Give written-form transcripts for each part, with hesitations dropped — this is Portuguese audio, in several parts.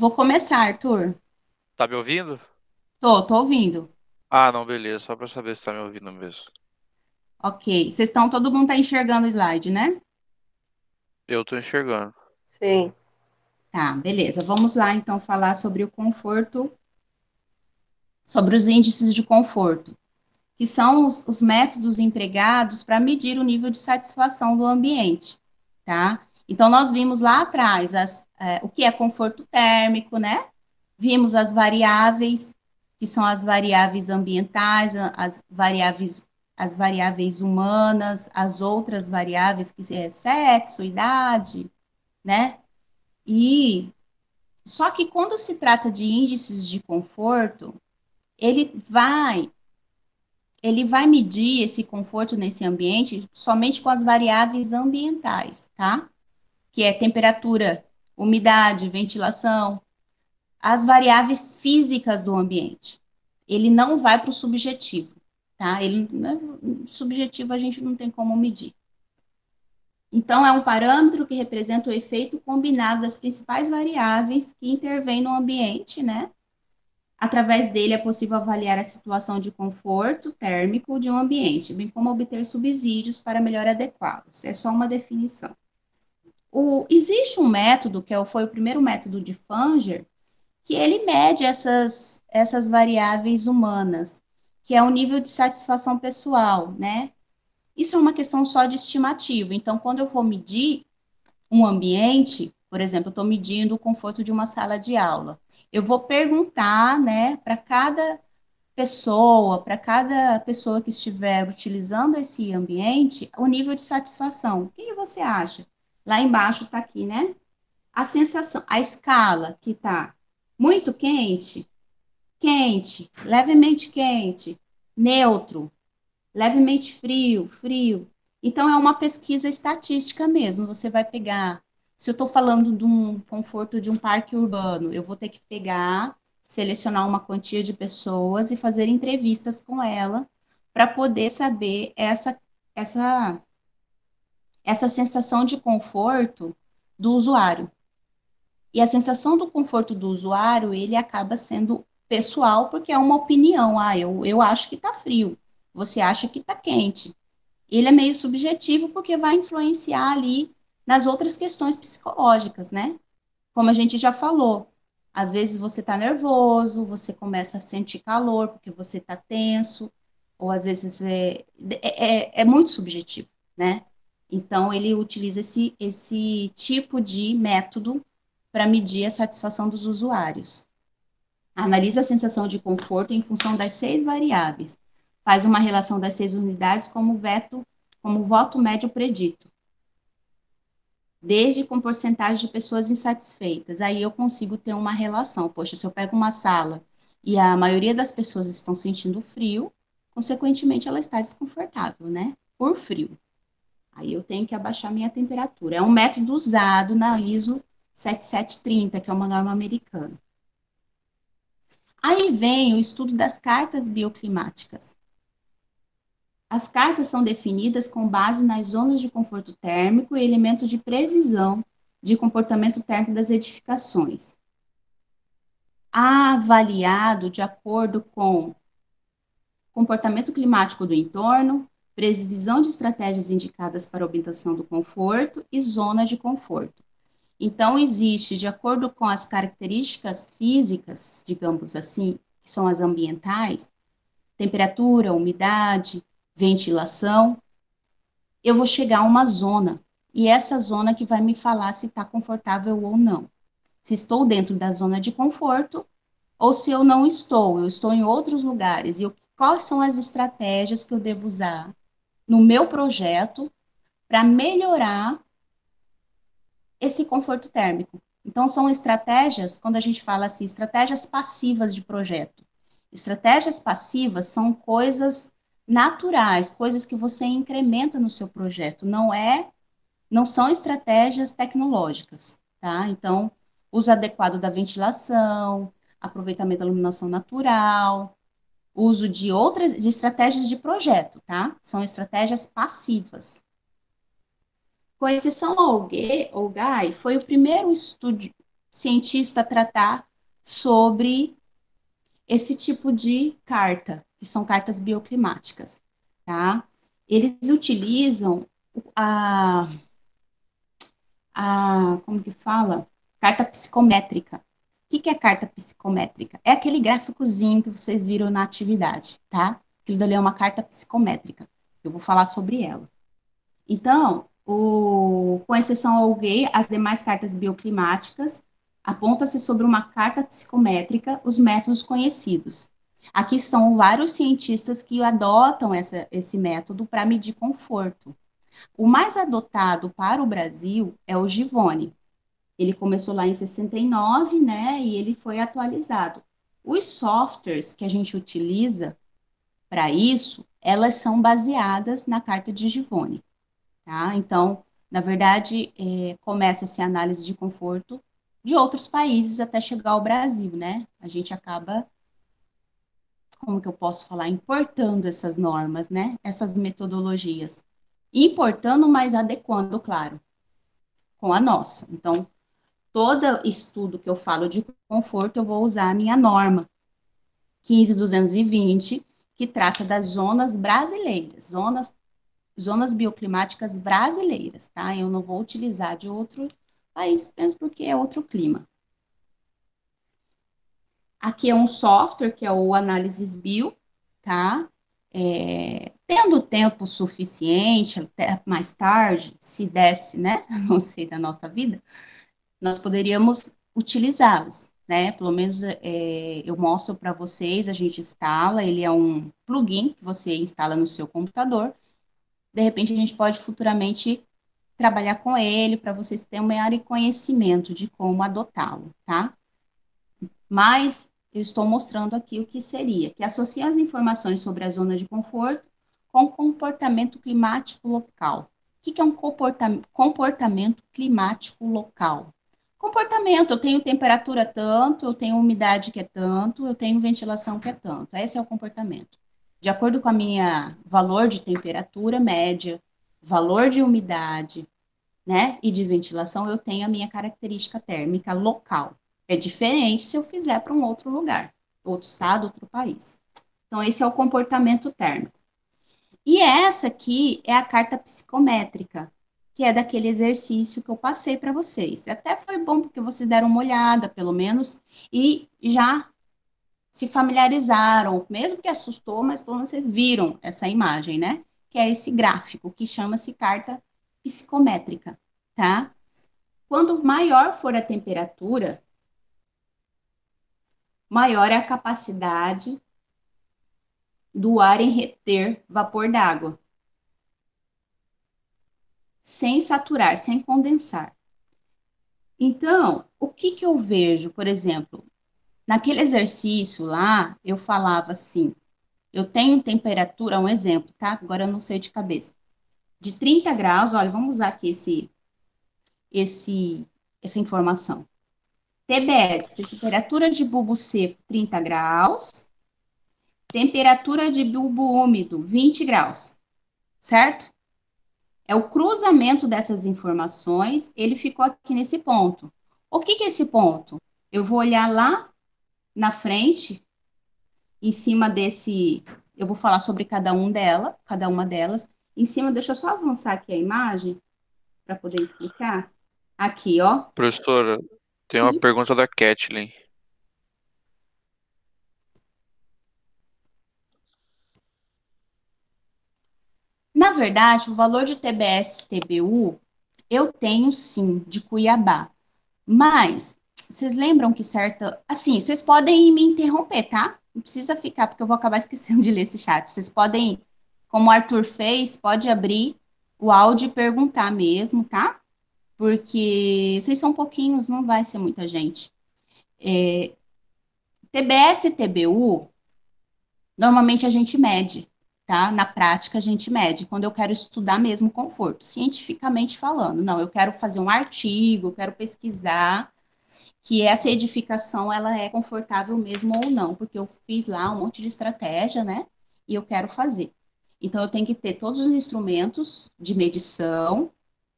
Vou começar, Arthur. Tá me ouvindo? Tô ouvindo. Ah, não, beleza. Só pra saber se tá me ouvindo mesmo. Ok. Todo mundo tá enxergando o slide, né? Eu tô enxergando. Sim. Tá, beleza. Vamos lá, então, falar sobre o conforto, sobre os índices de conforto, que são os métodos empregados para medir o nível de satisfação do ambiente, tá? Então, nós vimos lá atrás o que é conforto térmico, né? Vimos as variáveis, que são as variáveis ambientais, as variáveis humanas, as outras variáveis, que é sexo, idade, né? E só que quando se trata de índices de conforto, ele vai ele vai medir esse conforto nesse ambiente somente com as variáveis ambientais, tá? Que é temperatura, umidade, ventilação, as variáveis físicas do ambiente. Ele não vai para o subjetivo, tá? Subjetivo a gente não tem como medir. Então, é um parâmetro que representa o efeito combinado das principais variáveis que intervêm no ambiente, né? Através dele é possível avaliar a situação de conforto térmico de um ambiente, bem como obter subsídios para melhor adequá-los. É só uma definição. Existe um método, foi o primeiro método de Fanger, que ele mede essas variáveis humanas, que é o nível de satisfação pessoal, né? Isso é uma questão só de estimativa. Então, quando eu vou medir um ambiente, por exemplo, eu estou medindo o conforto de uma sala de aula, eu vou perguntar, né, para cada pessoa que estiver utilizando esse ambiente, o nível de satisfação. O que você acha? Lá embaixo está aqui, né? A sensação, a escala que está muito quente, quente, levemente quente, neutro, levemente frio, frio. Então, é uma pesquisa estatística mesmo. Você vai pegar. Se eu estou falando de um conforto de um parque urbano, eu vou ter que pegar, selecionar uma quantia de pessoas e fazer entrevistas com ela para poder saber essa, essa sensação de conforto do usuário. E a sensação do conforto do usuário, ele acaba sendo pessoal, porque é uma opinião. Ah, eu acho que está frio, você acha que está quente. Ele é meio subjetivo, porque vai influenciar ali nas outras questões psicológicas, né? Como a gente já falou, às vezes você está nervoso, você começa a sentir calor, porque você está tenso, ou às vezes é muito subjetivo, né? Então, ele utiliza esse tipo de método para medir a satisfação dos usuários. Analisa a sensação de conforto em função das 6 variáveis. Faz uma relação das 6 unidades como voto médio predito, desde com porcentagem de pessoas insatisfeitas. Aí eu consigo ter uma relação. Poxa, se eu pego uma sala e a maioria das pessoas estão sentindo frio, consequentemente ela está desconfortável, né? Por frio. Aí eu tenho que abaixar minha temperatura. É um método usado na ISO 7730, que é uma norma americana. Aí vem o estudo das cartas bioclimáticas. As cartas são definidas com base nas zonas de conforto térmico e elementos de previsão de comportamento térmico das edificações, avaliado de acordo com comportamento climático do entorno, previsão de estratégias indicadas para a obtenção do conforto e zona de conforto. Então, existe, de acordo com as características físicas, digamos assim, que são as ambientais, temperatura, umidade, ventilação, eu vou chegar a uma zona. E essa zona que vai me falar se está confortável ou não. Se estou dentro da zona de conforto ou se eu estou em outros lugares. E quais são as estratégias que eu devo usar no meu projeto para melhorar esse conforto térmico. Então, são estratégias, quando a gente fala assim, estratégias passivas de projeto. Estratégias passivas são coisas naturais, coisas que você incrementa no seu projeto, não são estratégias tecnológicas, tá? Então, uso adequado da ventilação, aproveitamento da iluminação natural, uso de estratégias de projeto, tá? São estratégias passivas. Com exceção ao GUI, foi o primeiro estudo. cientista tratar sobre esse tipo de carta, que são cartas bioclimáticas, tá? Eles utilizam a, como que fala? Carta psicométrica. O que é carta psicométrica? É aquele gráficozinho que vocês viram na atividade, tá? Aquilo dali é uma carta psicométrica. Eu vou falar sobre ela. Então, com exceção ao gay, as demais cartas bioclimáticas aponta-se sobre uma carta psicométrica os métodos conhecidos. Aqui estão vários cientistas que adotam esse método para medir conforto. O mais adotado para o Brasil é o Givone. Ele começou lá em 69, né, e ele foi atualizado. Os softwares que a gente utiliza para isso, elas são baseadas na carta de Givone. Tá? Então, na verdade, começa-se a análise de conforto de outros países até chegar ao Brasil, né? A gente acaba, como que eu posso falar, importando essas normas, né? Essas metodologias. Importando, mas adequando, claro, com a nossa. Então, todo estudo que eu falo de conforto, eu vou usar a minha norma 15.220, que trata das zonas brasileiras, zonas bioclimáticas brasileiras, tá? Eu não vou utilizar de outro país, mesmo porque é outro clima. Aqui é um software que é o Análisis Bio, tá? Tendo tempo suficiente, até mais tarde, se desse, né? Não sei da nossa vida, nós poderíamos utilizá-los, né? Pelo menos eu mostro para vocês, a gente instala, ele é um plugin que você instala no seu computador. De repente, a gente pode futuramente trabalhar com ele para vocês terem um maior conhecimento de como adotá-lo, tá? Mas eu estou mostrando aqui o que seria, que associa as informações sobre a zona de conforto com o comportamento climático local. O que é um comportamento climático local? Comportamento, eu tenho temperatura tanto, eu tenho umidade que é tanto, eu tenho ventilação que é tanto. Esse é o comportamento. De acordo com a minha valor de temperatura média, valor de umidade, né, e de ventilação, eu tenho a minha característica térmica local. É diferente se eu fizer para um outro lugar, outro estado, outro país. Então, esse é o comportamento térmico. E essa aqui é a carta psicométrica, que é daquele exercício que eu passei para vocês. Até foi bom porque vocês deram uma olhada, pelo menos, e já se familiarizaram, mesmo que assustou, mas pelo menos vocês viram essa imagem, né? Que é esse gráfico, que chama-se carta psicométrica, tá? Quanto maior for a temperatura, maior é a capacidade do ar em reter vapor d'água, sem saturar, sem condensar. Então, o que que eu vejo, por exemplo, naquele exercício lá, eu falava assim, eu tenho temperatura, um exemplo, tá? Agora eu não sei de cabeça. De 30 graus, olha, vamos usar aqui essa informação. TBS, temperatura de bulbo seco, 30 graus. Temperatura de bulbo úmido, 20 graus. Certo? É o cruzamento dessas informações, ele ficou aqui nesse ponto. O que que é esse ponto? Eu vou olhar lá na frente, em cima desse, eu vou falar sobre cada uma delas. Em cima, deixa eu só avançar aqui a imagem para poder explicar. Aqui, ó. Professora, tem uma Sim. pergunta da Kathleen. Na verdade, o valor de TBS TBU eu tenho sim, de Cuiabá. Mas, vocês lembram que certa. Assim, vocês podem me interromper, tá? Não precisa ficar, porque eu vou acabar esquecendo de ler esse chat. Vocês podem, como o Arthur fez, pode abrir o áudio e perguntar mesmo, tá? Porque vocês são pouquinhos, não vai ser muita gente. TBS e TBU, normalmente a gente mede, tá? Na prática a gente mede, quando eu quero estudar mesmo conforto, cientificamente falando. Não, eu quero fazer um artigo, eu quero pesquisar que essa edificação ela é confortável mesmo ou não, porque eu fiz lá um monte de estratégia, né? E eu quero fazer. Então eu tenho que ter todos os instrumentos de medição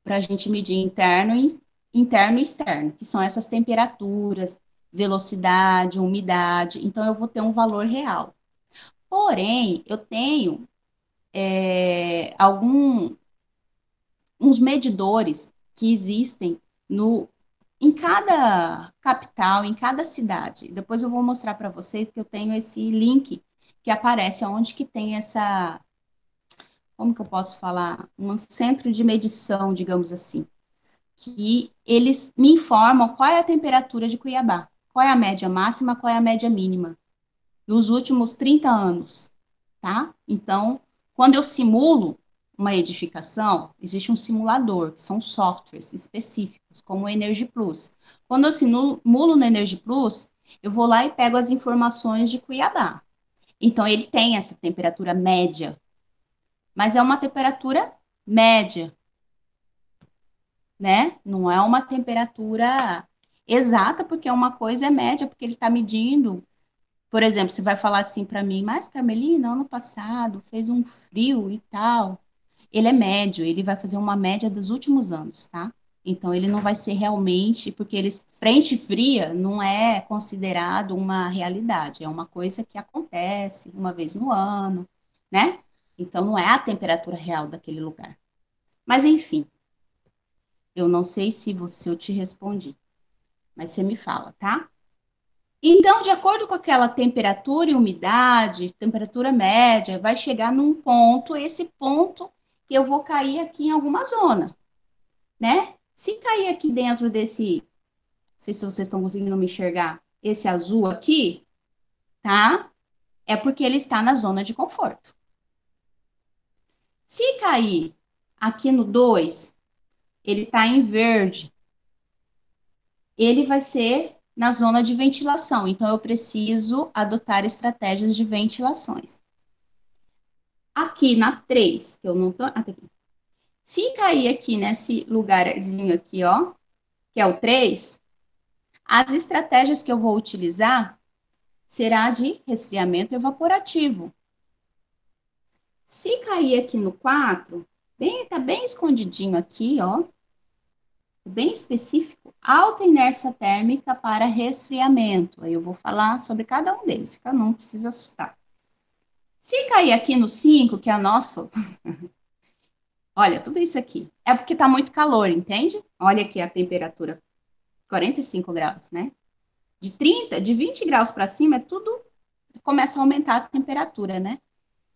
para a gente medir interno e interno e externo, que são essas temperaturas, velocidade, umidade. Então, eu vou ter um valor real. Porém, eu tenho alguns medidores que existem em cada capital, em cada cidade. Depois eu vou mostrar para vocês que eu tenho esse link que aparece onde que tem essa, como que eu posso falar? Um centro de medição, digamos assim, que eles me informam qual é a temperatura de Cuiabá, qual é a média máxima, qual é a média mínima, nos últimos 30 anos, tá? Então, quando eu simulo uma edificação, existe um simulador, que são softwares específicos, como o Energy Plus. Quando eu simulo no Energy Plus, eu vou lá e pego as informações de Cuiabá. Então, ele tem essa temperatura média, mas é uma temperatura média, né? Não é uma temperatura exata, porque uma coisa é média, porque ele está medindo. Por exemplo, você vai falar assim para mim, mas Carmelina, ano passado fez um frio e tal. Ele é médio, ele vai fazer uma média dos últimos anos, tá? Então, ele não vai ser realmente, porque ele, frente fria não é considerado uma realidade, é uma coisa que acontece uma vez no ano, né? Então, não é a temperatura real daquele lugar. Mas, enfim, eu não sei se eu te respondi, mas você me fala, tá? Então, de acordo com aquela temperatura e umidade, temperatura média, vai chegar num ponto, esse ponto que eu vou cair aqui em alguma zona, né? Se cair aqui dentro desse, não sei se vocês estão conseguindo me enxergar, esse azul aqui, tá? É porque ele está na zona de conforto. Se cair aqui no 2, ele está em verde, ele vai ser na zona de ventilação. Então, eu preciso adotar estratégias de ventilações. Aqui na 3, que eu não tô. Ah, tá aqui. Se cair aqui nesse lugarzinho aqui, ó, que é o 3, as estratégias que eu vou utilizar será de resfriamento evaporativo. Se cair aqui no 4, tá bem escondidinho aqui, ó, bem específico, alta inércia térmica para resfriamento. Aí eu vou falar sobre cada um deles, não precisa assustar. Se cair aqui no 5, que é a nossa, olha, tudo isso aqui é porque tá muito calor, entende? Olha aqui a temperatura, 45 graus, né? De 20 graus para cima, é tudo começa a aumentar a temperatura, né?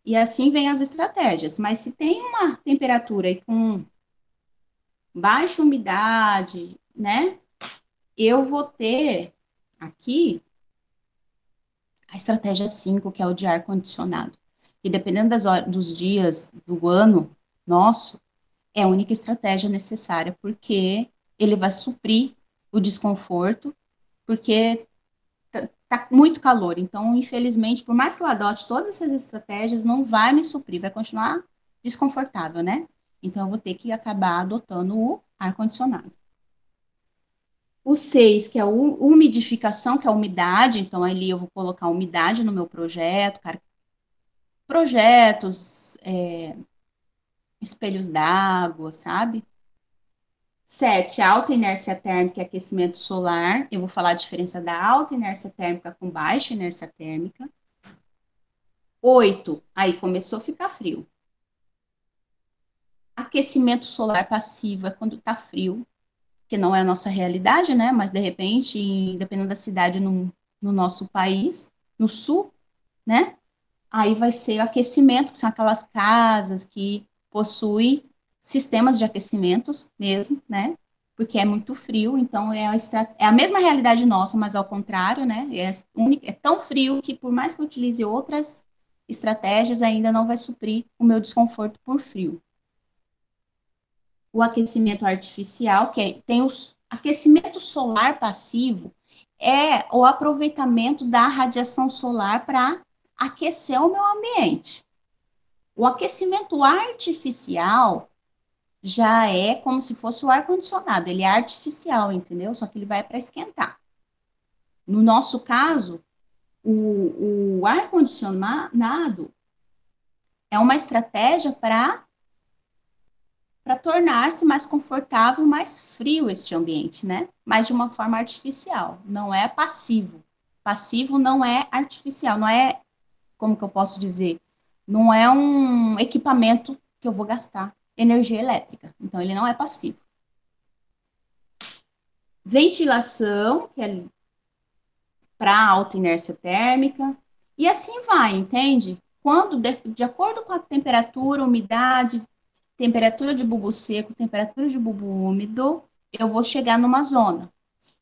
E assim vem as estratégias. Mas se tem uma temperatura aí com baixa umidade, né? Eu vou ter aqui a estratégia 5, que é o de ar-condicionado. E dependendo dos dias do ano nosso, é a única estratégia necessária, porque ele vai suprir o desconforto, porque tá muito calor. Então, infelizmente, por mais que eu adote todas essas estratégias, não vai me suprir, vai continuar desconfortável, né? Então, eu vou ter que acabar adotando o ar-condicionado. O 6, que é a umidificação, que é a umidade. Então, ali eu vou colocar umidade no meu projeto, projetos, espelhos d'água, sabe? 7, alta inércia térmica e aquecimento solar. Eu vou falar a diferença da alta inércia térmica com baixa inércia térmica. 8, aí começou a ficar frio. Aquecimento solar passivo é quando tá frio, que não é a nossa realidade, né? Mas de repente, dependendo da cidade no nosso país, no sul, né? Aí vai ser o aquecimento, que são aquelas casas que possuem sistemas de aquecimentos mesmo, né? Porque é muito frio, então é a mesma realidade nossa, mas ao contrário, né? É tão frio que por mais que eu utilize outras estratégias, ainda não vai suprir o meu desconforto por frio. O aquecimento artificial, tem o aquecimento solar passivo, é o aproveitamento da radiação solar para aquecer o meu ambiente. O aquecimento artificial já é como se fosse o ar-condicionado, ele é artificial, entendeu? Só que ele vai para esquentar. No nosso caso, o ar-condicionado é uma estratégia para para tornar-se mais confortável, mais frio este ambiente, né? Mas de uma forma artificial, não é passivo. Passivo não é artificial, não é, como que eu posso dizer? Não é um equipamento que eu vou gastar energia elétrica. Então, ele não é passivo. Ventilação, que é para alta inércia térmica, e assim vai, entende? Quando, de acordo com a temperatura, umidade, temperatura de bulbo seco, temperatura de bulbo úmido, eu vou chegar numa zona.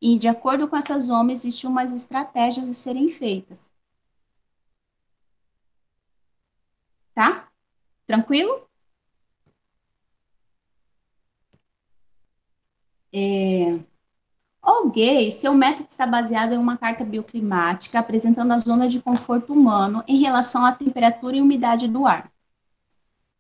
E de acordo com essa zona, existem umas estratégias a serem feitas. Tá? Tranquilo? Ok, seu método está baseado em uma carta bioclimática apresentando a zona de conforto humano em relação à temperatura e umidade do ar.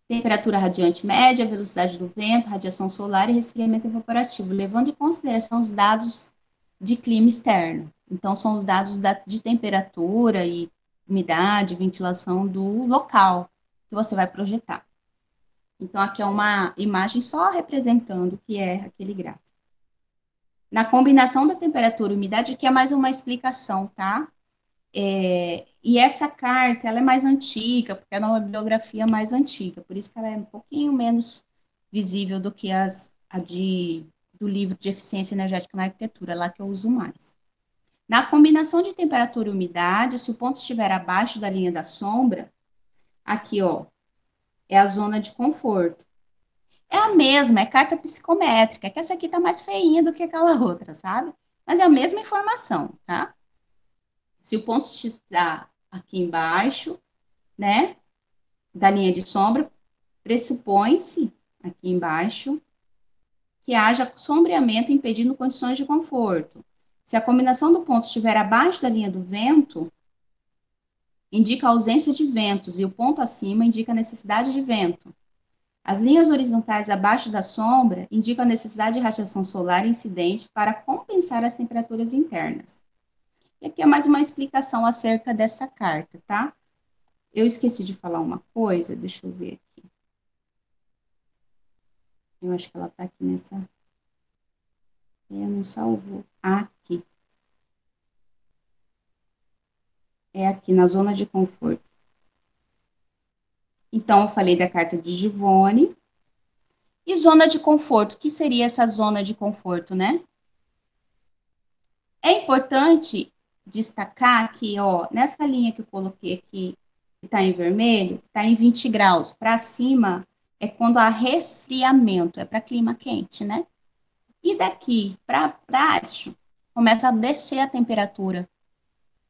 Temperatura radiante média, velocidade do vento, radiação solar e resfriamento evaporativo, levando em consideração os dados de clima externo. Então, são os dados de temperatura e umidade, ventilação do local que você vai projetar. Então, aqui é uma imagem só representando o que é aquele gráfico. Na combinação da temperatura e umidade, aqui é mais uma explicação, tá? E essa carta, ela é mais antiga, porque ela é uma bibliografia mais antiga, por isso que ela é um pouquinho menos visível do que do livro de eficiência energética na arquitetura, lá que eu uso mais. Na combinação de temperatura e umidade, se o ponto estiver abaixo da linha da sombra, aqui, ó, é a zona de conforto. É a mesma, é carta psicométrica, que essa aqui tá mais feinha do que aquela outra, sabe? Mas é a mesma informação, tá? Se o ponto está aqui embaixo, né, da linha de sombra, pressupõe-se, aqui embaixo, que haja sombreamento impedindo condições de conforto. Se a combinação do ponto estiver abaixo da linha do vento, indica a ausência de ventos, e o ponto acima indica a necessidade de vento. As linhas horizontais abaixo da sombra indicam a necessidade de radiação solar incidente para compensar as temperaturas internas. E aqui é mais uma explicação acerca dessa carta, tá? Eu esqueci de falar uma coisa, deixa eu ver aqui. Eu acho que ela tá aqui nessa. Eu não salvou. Aqui. É aqui, na zona de conforto. Então, eu falei da carta de Givone. E zona de conforto, o que seria essa zona de conforto, né? É importante destacar que, ó, nessa linha que eu coloquei aqui, que está em vermelho, está em 20 graus. Para cima é quando há resfriamento, é para clima quente, né? E daqui para baixo começa a descer a temperatura.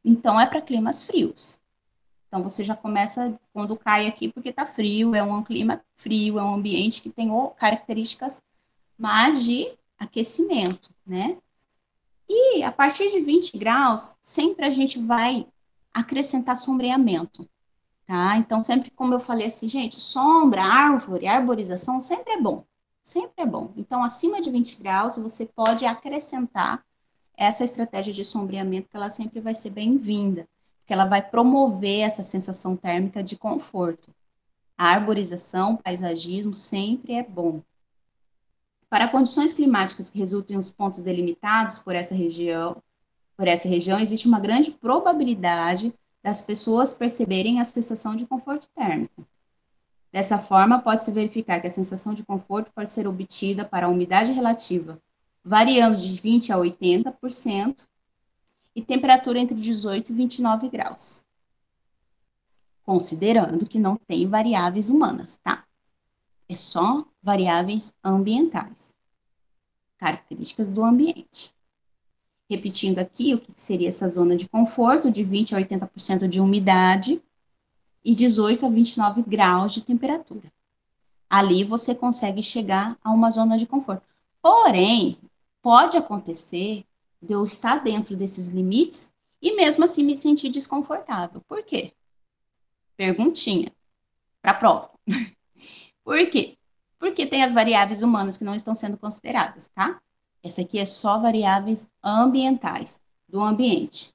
Então é para climas frios. Então você já começa quando cai aqui porque está frio, é um clima frio, é um ambiente que tem características mais de aquecimento, né? E a partir de 20 graus, sempre a gente vai acrescentar sombreamento, tá? Então, sempre como eu falei assim, gente, sombra, árvore, arborização, sempre é bom. Sempre é bom. Então, acima de 20 graus, você pode acrescentar essa estratégia de sombreamento, que ela sempre vai ser bem-vinda, porque ela vai promover essa sensação térmica de conforto. A arborização, paisagismo, sempre é bom. Para condições climáticas que resultem nos pontos delimitados por essa região, existe uma grande probabilidade das pessoas perceberem a sensação de conforto térmico. Dessa forma, pode-se verificar que a sensação de conforto pode ser obtida para a umidade relativa, variando de 20% a 80%, e temperatura entre 18 e 29 graus, considerando que não tem variáveis humanas, tá? É só variáveis ambientais, características do ambiente. Repetindo aqui, o que seria essa zona de conforto, de 20% a 80% de umidade e 18 a 29 graus de temperatura. Ali você consegue chegar a uma zona de conforto. Porém, pode acontecer de eu estar dentro desses limites e mesmo assim me sentir desconfortável. Por quê? Perguntinha para a prova. Por quê? Porque tem as variáveis humanas que não estão sendo consideradas, tá? Essa aqui é só variáveis ambientais do ambiente.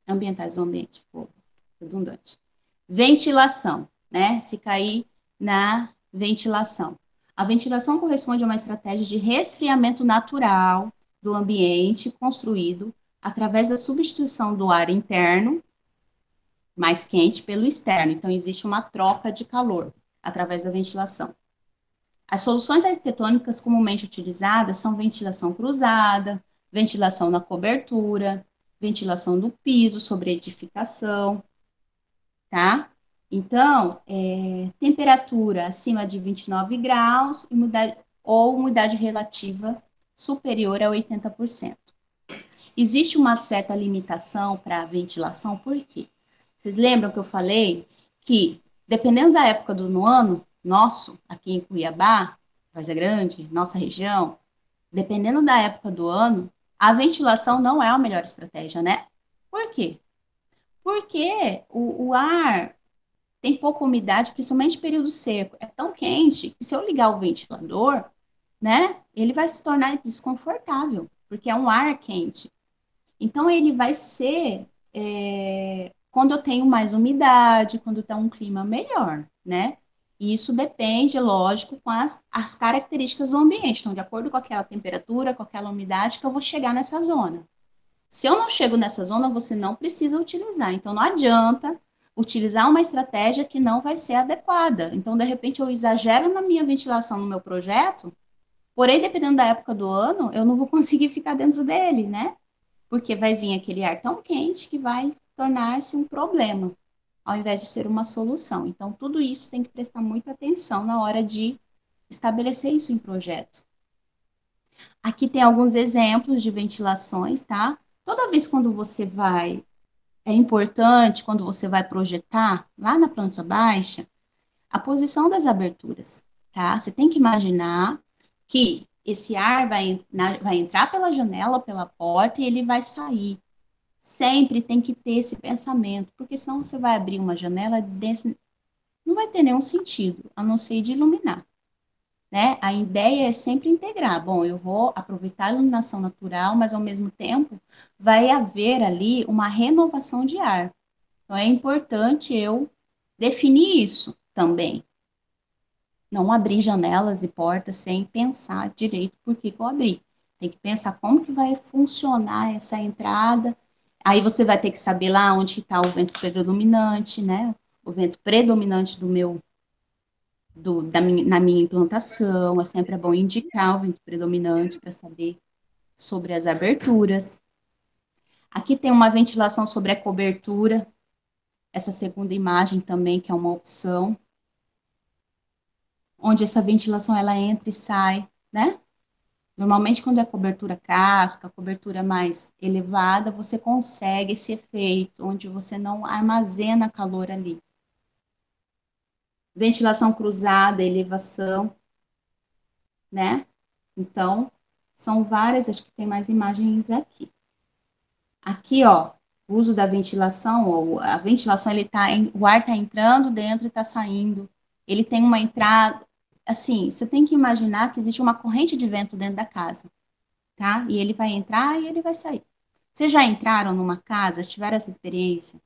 Ambientais do ambiente, ficou redundante. Ventilação, né? Se cair na ventilação. A ventilação corresponde a uma estratégia de resfriamento natural do ambiente construído através da substituição do ar interno, mais quente, pelo externo. Então, existe uma troca de calor através da ventilação. As soluções arquitetônicas comumente utilizadas são ventilação cruzada, ventilação na cobertura, ventilação do piso sobre edificação, tá? Então, temperatura acima de 29 graus ou umidade relativa superior a 80%. Existe uma certa limitação para a ventilação, por quê? Vocês lembram que eu falei que, dependendo da época do ano, nosso, aqui em Cuiabá, Várzea Grande, nossa região, dependendo da época do ano, a ventilação não é a melhor estratégia, né? Por quê? Porque o ar tem pouca umidade, principalmente em período seco. É tão quente que se eu ligar o ventilador, né, ele vai se tornar desconfortável, porque é um ar quente. Então, ele vai ser quando eu tenho mais umidade, quando está um clima melhor, né? E isso depende, lógico, com as características do ambiente. Então, de acordo com aquela temperatura, com aquela umidade, que eu vou chegar nessa zona. Se eu não chego nessa zona, você não precisa utilizar. Então, não adianta utilizar uma estratégia que não vai ser adequada. Então, de repente, eu exagero na minha ventilação no meu projeto, porém, dependendo da época do ano, eu não vou conseguir ficar dentro dele, né? Porque vai vir aquele ar tão quente que vai tornar-se um problema, ao invés de ser uma solução. Então, tudo isso tem que prestar muita atenção na hora de estabelecer isso em projeto. Aqui tem alguns exemplos de ventilações, tá? Toda vez quando você vai, é importante quando você vai projetar lá na planta baixa, a posição das aberturas, tá? Você tem que imaginar que esse ar vai entrar pela janela, pela porta e ele vai sair. Sempre tem que ter esse pensamento, porque senão você vai abrir uma janela desse, não vai ter nenhum sentido, a não ser de iluminar, né? A ideia é sempre integrar. Bom, eu vou aproveitar a iluminação natural, mas ao mesmo tempo vai haver ali uma renovação de ar. Então é importante eu definir isso também. Não abrir janelas e portas sem pensar direito por que eu abri. Tem que pensar como que vai funcionar essa entrada. Aí você vai ter que saber lá onde está o vento predominante, né? O vento predominante na minha implantação. É sempre bom indicar o vento predominante para saber sobre as aberturas. Aqui tem uma ventilação sobre a cobertura. Essa segunda imagem também, que é uma opção, onde essa ventilação ela entra e sai, né? Normalmente, quando é cobertura casca, cobertura mais elevada, você consegue esse efeito, onde você não armazena calor ali. Ventilação cruzada, elevação, né? Então, são várias, acho que tem mais imagens aqui. Aqui, ó, o uso da ventilação, ou a ventilação, o ar está entrando dentro e está saindo. Ele tem uma entrada, assim, você tem que imaginar que existe uma corrente de vento dentro da casa, tá? E ele vai entrar e ele vai sair. Vocês já entraram numa casa, tiveram essa experiência?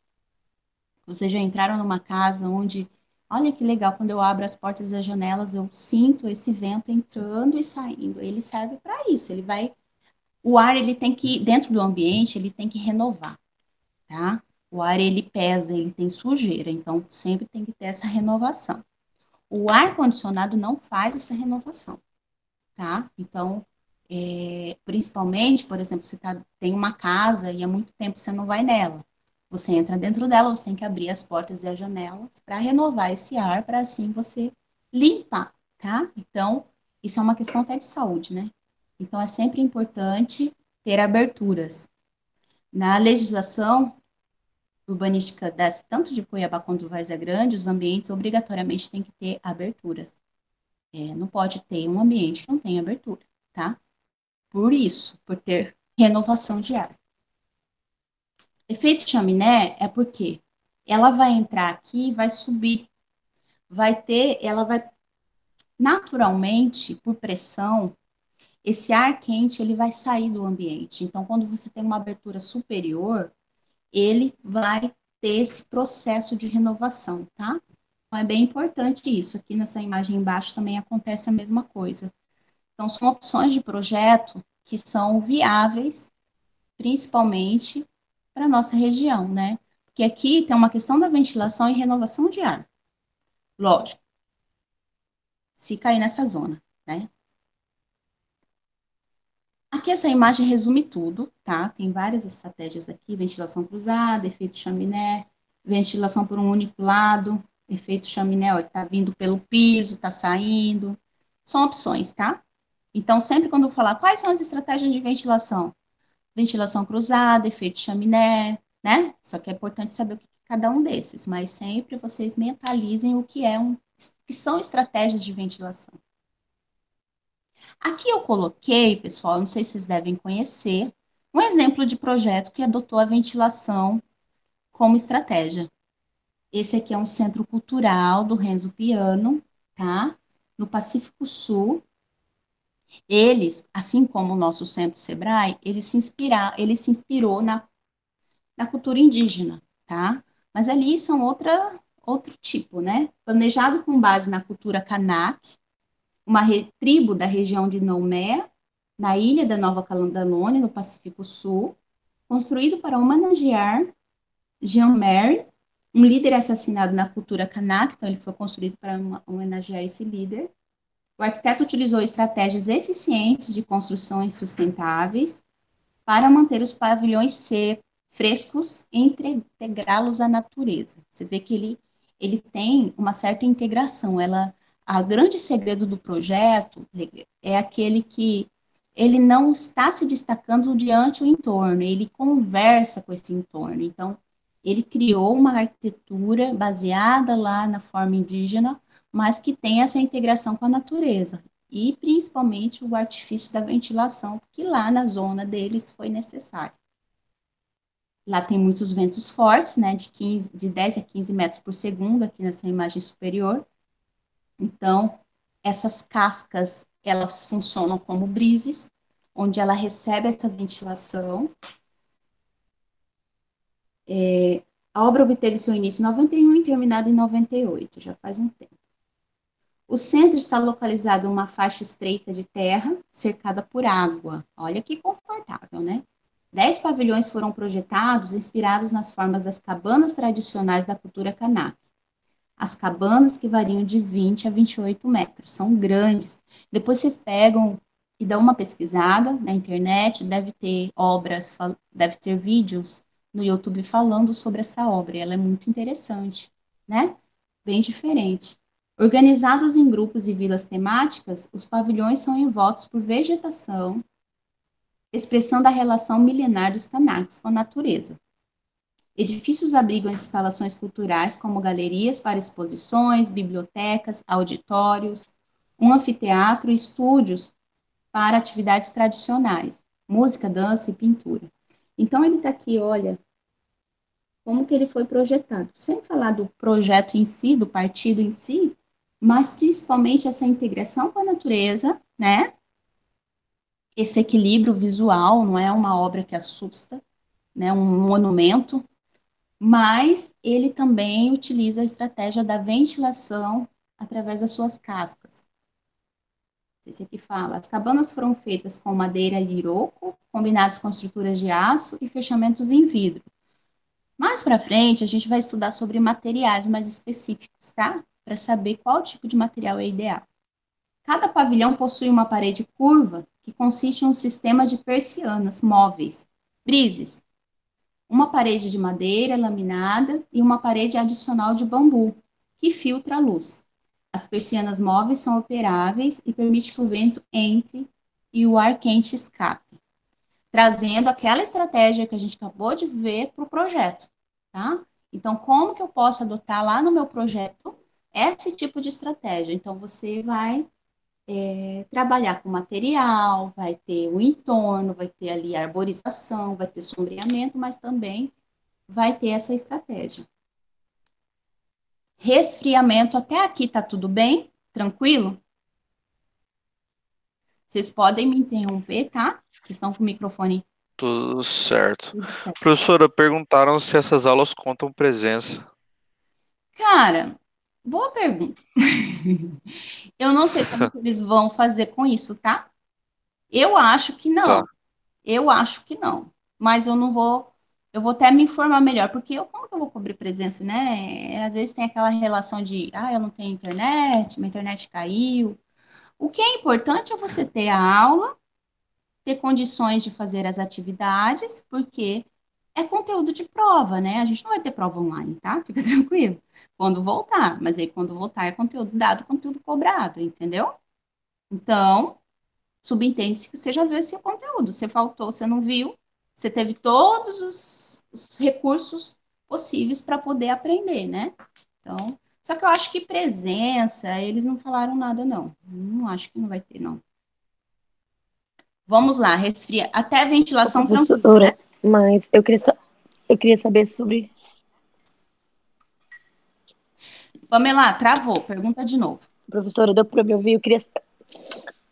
Vocês já entraram numa casa onde, olha que legal, quando eu abro as portas e as janelas, eu sinto esse vento entrando e saindo. Ele serve para isso, o ar, ele tem que, dentro do ambiente, ele tem que renovar, tá? O ar, ele pesa, ele tem sujeira, então sempre tem que ter essa renovação. O ar-condicionado não faz essa renovação, tá? Então, principalmente, por exemplo, você tem uma casa e há muito tempo você não vai nela. Você entra dentro dela, você tem que abrir as portas e as janelas para renovar esse ar, para assim você limpar, tá? Então, isso é uma questão até de saúde, né? Então, é sempre importante ter aberturas. Na legislação urbanística tanto de Cuiabá quanto do Várzea Grande, os ambientes obrigatoriamente têm que ter aberturas. Não pode ter um ambiente que não tem abertura, tá? Por isso, por ter renovação de ar. Efeito chaminé é porque ela vai entrar aqui e vai subir. Ela vai, naturalmente, por pressão, esse ar quente, ele vai sair do ambiente. Então, quando você tem uma abertura superior, ele vai ter esse processo de renovação, tá? Então, é bem importante isso. Aqui nessa imagem embaixo também acontece a mesma coisa. Então, são opções de projeto que são viáveis, principalmente para a nossa região, né? Porque aqui tem uma questão da ventilação e renovação de ar. Lógico, se cair nessa zona, né? Aqui essa imagem resume tudo, tá? Tem várias estratégias aqui, ventilação cruzada, efeito chaminé, ventilação por um único lado, efeito chaminé, ó, ele tá vindo pelo piso, tá saindo. São opções, tá? Então, sempre quando eu falar quais são as estratégias de ventilação, ventilação cruzada, efeito chaminé, né? Só que é importante saber o que é cada um desses, mas sempre vocês mentalizem o que que são estratégias de ventilação. Aqui eu coloquei, pessoal, não sei se vocês devem conhecer, um exemplo de projeto que adotou a ventilação como estratégia. Esse aqui é um centro cultural do Renzo Piano, tá? No Pacífico Sul. Eles, assim como o nosso centro Sebrae, ele se inspirou na cultura indígena, tá? Mas ali são outro tipo, né? Planejado com base na cultura Kanak, uma tribo da região de Noumea, na ilha da Nova Caledônia, no Pacífico Sul, construído para homenagear Jean Mary, um líder assassinado na cultura Kanak, então ele foi construído para homenagear esse líder. O arquiteto utilizou estratégias eficientes de construções sustentáveis para manter os pavilhões frescos e integrá-los à natureza. Você vê que ele tem uma certa integração. A grande segredo do projeto é aquele que ele não está se destacando diante do entorno, ele conversa com esse entorno. Então, ele criou uma arquitetura baseada lá na forma indígena, mas que tem essa integração com a natureza e principalmente o artifício da ventilação, que lá na zona deles foi necessário. Lá tem muitos ventos fortes, né, de 10 a 15 metros por segundo, aqui nessa imagem superior. Então, essas cascas, elas funcionam como brises, onde ela recebe essa ventilação. A obra obteve seu início em 91 e terminada em 98, já faz um tempo. O centro está localizado em uma faixa estreita de terra, cercada por água. Olha que confortável, né? 10 pavilhões foram projetados inspirados nas formas das cabanas tradicionais da cultura kanak. As cabanas que variam de 20 a 28 metros, são grandes. Depois vocês pegam e dão uma pesquisada na internet, deve ter obras, deve ter vídeos no YouTube falando sobre essa obra. Ela é muito interessante, né? Bem diferente. Organizados em grupos e vilas temáticas, os pavilhões são envoltos por vegetação, expressão da relação milenar dos Kanaks com a natureza. Edifícios abrigam instalações culturais como galerias para exposições, bibliotecas, auditórios, um anfiteatro e estúdios para atividades tradicionais, música, dança e pintura. Então ele está aqui, olha, como que ele foi projetado. Sem falar do projeto em si, do partido em si, mas principalmente essa integração com a natureza, né? Esse equilíbrio visual, não é uma obra que assusta, né? Um monumento, mas ele também utiliza a estratégia da ventilação através das suas cascas. Esse aqui fala, as cabanas foram feitas com madeira liroco, combinadas com estruturas de aço e fechamentos em vidro. Mais para frente, a gente vai estudar sobre materiais mais específicos, tá? Para saber qual tipo de material é ideal. Cada pavilhão possui uma parede curva, que consiste em um sistema de persianas móveis, brises, uma parede de madeira laminada e uma parede adicional de bambu, que filtra a luz. As persianas móveis são operáveis e permitem que o vento entre e o ar quente escape, trazendo aquela estratégia que a gente acabou de ver para o projeto, tá? Então, como que eu posso adotar lá no meu projeto esse tipo de estratégia? Então, você vai trabalhar com material, vai ter o entorno, vai ter ali a arborização, vai ter sombreamento, mas também vai ter essa estratégia. Resfriamento, até aqui tá tudo bem? Tranquilo? Vocês podem me interromper, tá? Vocês estão com o microfone Tudo certo. tudo certo. Professora, perguntaram se essas aulas contam presença. Cara, Boa pergunta. Eu não sei como que eles vão fazer com isso, tá? Eu acho que Tá. não. Eu acho que não. Mas eu não vou. Eu vou até me informar melhor, porque como que eu vou cobrir presença, né? Às vezes tem aquela relação de, eu não tenho internet, minha internet caiu. O que é importante é você ter a aula, ter condições de fazer as atividades, porque é conteúdo de prova, né? A gente não vai ter prova online, tá? Fica tranquilo. Quando voltar, mas aí quando voltar é conteúdo dado, conteúdo cobrado, entendeu? Então, subentende-se que você já viu esse conteúdo. Você faltou, você não viu, você teve todos os recursos possíveis para poder aprender, né? Então, só que eu acho que presença, eles não falaram nada, não. Não acho que não vai ter, não. Vamos lá, resfria. Até Ô, ventilação tranquila, né? professora, mas eu queria saber sobre. Pamela, travou. Pergunta de novo. Professora, deu para me ouvir?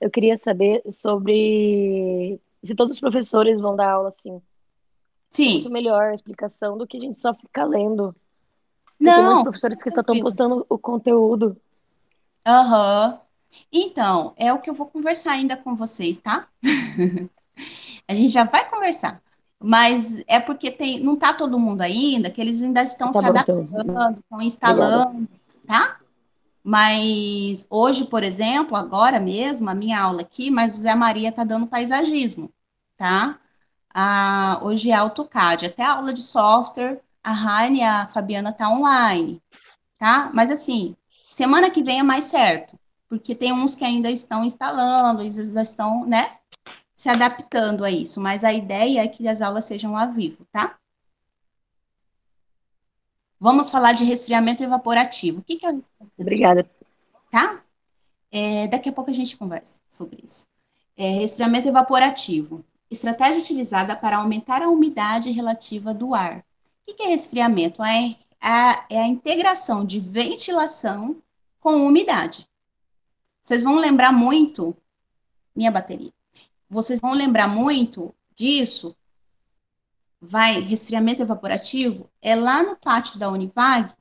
Eu queria saber sobre se todos os professores vão dar aula assim. É muito Sim. melhor a explicação do que a gente só ficar lendo. Porque tem muitos Não, professores que só estão tranquilo. postando o conteúdo. Aham. Então, é o que eu vou conversar ainda com vocês, tá? A gente já vai conversar. Mas é porque não tá todo mundo ainda, que eles ainda estão Tá se bom, então. adaptando, estão Obrigada. instalando, tá? Mas hoje, por exemplo, agora mesmo, a minha aula aqui, mas o Zé Maria tá dando paisagismo, tá? Hoje é AutoCAD, até a aula de software, a Raine e a Fabiana tá online, tá? Mas assim, semana que vem é mais certo, porque tem uns que ainda estão instalando, eles ainda estão, né, se adaptando a isso, mas a ideia é que as aulas sejam ao vivo, tá? Vamos falar de resfriamento evaporativo. O que que é o resfriamento evaporativo, Obrigada. tá? Daqui a pouco a gente conversa sobre isso. Resfriamento evaporativo. Estratégia utilizada para aumentar a umidade relativa do ar. O que é resfriamento? É a integração de ventilação com umidade. Vocês vão lembrar muito, minha bateria, vocês vão lembrar muito disso, resfriamento evaporativo, é lá no pátio da Univag,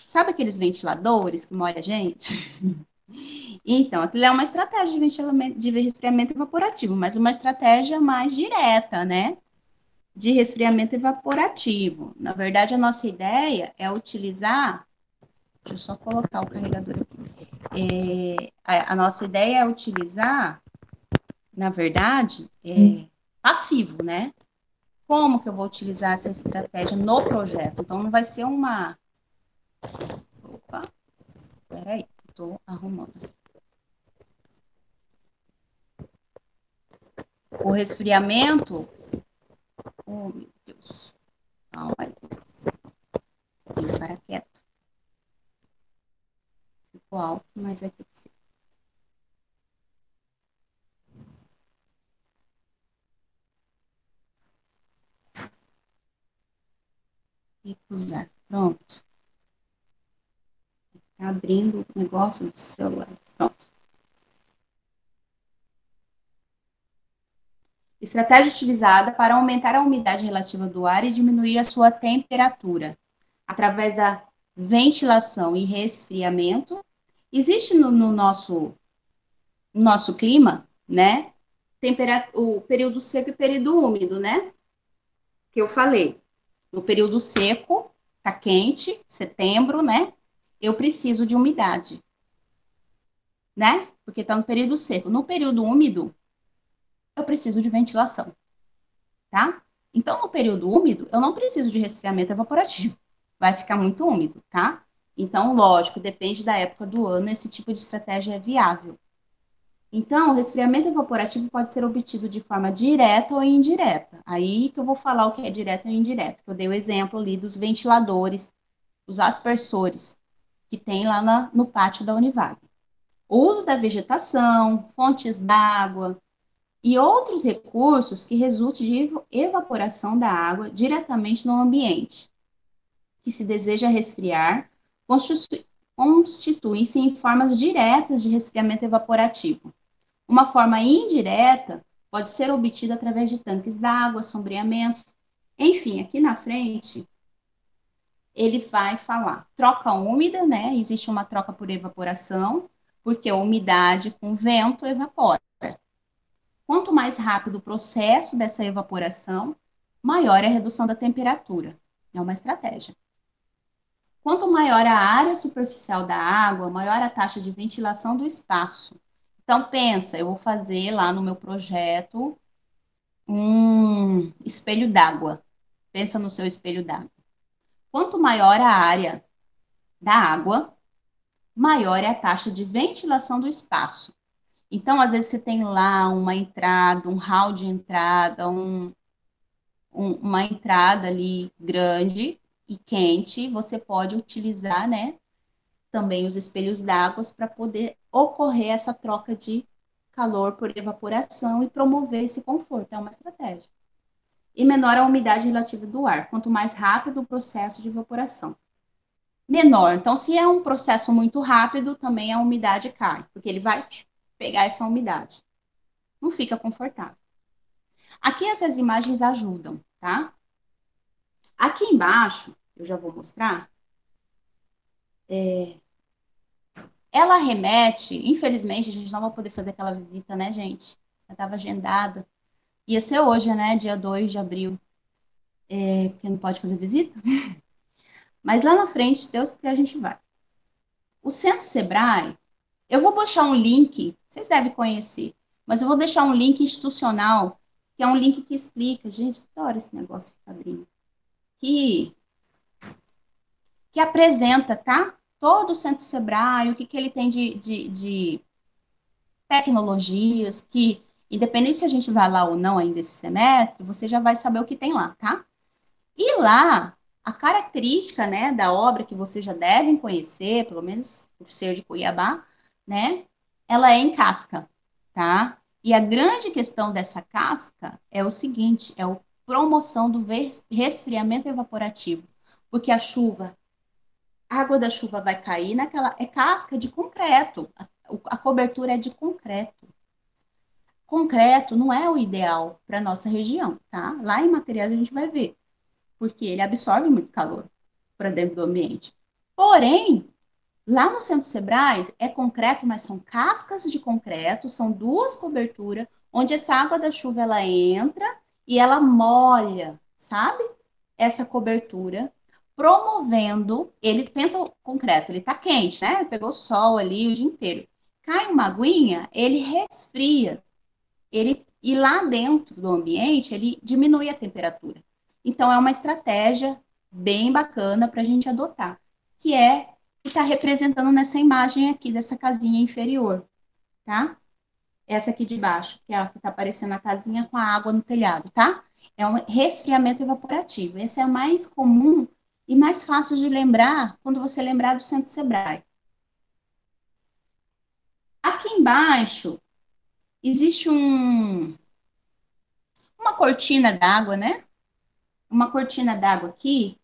sabe aqueles ventiladores que molha a gente? Então, aquilo é uma estratégia de resfriamento evaporativo, mas uma estratégia mais direta, né? De resfriamento evaporativo. Na verdade, a nossa ideia é utilizar. Deixa eu só colocar o carregador aqui. A nossa ideia é utilizar, na verdade, passivo, né? Como que eu vou utilizar essa estratégia no projeto? Então, não vai ser uma. Opa, peraí, estou arrumando. O resfriamento. Oh, meu Deus. Calma aí. Tem que ficar quieto. Ficou alto, mas vai ter que ser. Recusar. Pronto. Tá abrindo o negócio do celular. Pronto. Estratégia utilizada para aumentar a umidade relativa do ar e diminuir a sua temperatura, através da ventilação e resfriamento. Existe no nosso clima, né? O período seco e período úmido, né? Que eu falei. No período seco, tá quente, setembro, né? Eu preciso de umidade, né? Porque tá no período seco. No período úmido, eu preciso de ventilação, tá? Então, no período úmido, eu não preciso de resfriamento evaporativo. Vai ficar muito úmido, tá? Então, lógico, depende da época do ano, esse tipo de estratégia é viável. Então, o resfriamento evaporativo pode ser obtido de forma direta ou indireta. Aí que eu vou falar o que é direto e indireto. Eu dei o exemplo ali dos ventiladores, os aspersores, que tem lá no pátio da Univag. O uso da vegetação, fontes d'água e outros recursos que resultem de evaporação da água diretamente no ambiente, que se deseja resfriar, constituem-se em formas diretas de resfriamento evaporativo. Uma forma indireta pode ser obtida através de tanques d'água, sombreamentos. Enfim, aqui na frente ele vai falar troca úmida, né? Existe uma troca por evaporação, porque a umidade com vento evapora. Quanto mais rápido o processo dessa evaporação, maior é a redução da temperatura. É uma estratégia. Quanto maior a área superficial da água, maior a taxa de ventilação do espaço. Então, pensa, eu vou fazer lá no meu projeto um espelho d'água. Pensa no seu espelho d'água. Quanto maior a área da água, maior é a taxa de ventilação do espaço. Então, às vezes, você tem lá uma entrada, um hall de entrada, uma entrada ali grande e quente, você pode utilizar, né, também os espelhos d'água para poder ocorrer essa troca de calor por evaporação e promover esse conforto. É uma estratégia. E menor a umidade relativa do ar, quanto mais rápido o processo de evaporação. Menor. Então, se é um processo muito rápido, também a umidade cai, porque ele vai pegar essa umidade. Não fica confortável. Aqui essas imagens ajudam, tá? Aqui embaixo, eu já vou mostrar, ela remete, infelizmente, a gente não vai poder fazer aquela visita, né, gente? Já estava agendada. Ia ser hoje, né, dia 2 de abril, porque não pode fazer visita. Mas lá na frente, se Deus quiser, a gente vai. O Centro Sebrae, eu vou deixar um link, vocês devem conhecer, mas eu vou deixar um link institucional, que é um link que explica, gente, adoro esse negócio de quadrinho, que apresenta, tá? Todo o Centro Sebrae, o que ele tem de tecnologias, que, independente se a gente vai lá ou não ainda esse semestre, você já vai saber o que tem lá, tá? E lá, a característica, né, da obra que vocês já devem conhecer, pelo menos por ser de Cuiabá, né, ela é em casca, tá? E a grande questão dessa casca é o seguinte, é a promoção do resfriamento evaporativo, porque a água da chuva vai cair naquela, é casca de concreto, a cobertura é de concreto. Concreto não é o ideal para nossa região, tá? Lá em materiais a gente vai ver, porque ele absorve muito calor para dentro do ambiente. Porém, lá no Centro Sebrae é concreto, mas são cascas de concreto, são duas coberturas, onde essa água da chuva ela entra e ela molha, sabe? Essa cobertura, promovendo, ele pensa o concreto, ele tá quente, né? Pegou sol ali o dia inteiro. Cai uma aguinha, ele resfria, e lá dentro do ambiente, ele diminui a temperatura. Então, é uma estratégia bem bacana para a gente adotar, que é que está representando nessa imagem aqui dessa casinha inferior, tá? Essa aqui de baixo, que é a que está aparecendo a casinha com a água no telhado, tá? É um resfriamento evaporativo. Esse é o mais comum e mais fácil de lembrar quando você lembrar do Centro Sebrae. Aqui embaixo existe uma cortina d'água, né? Uma cortina d'água aqui,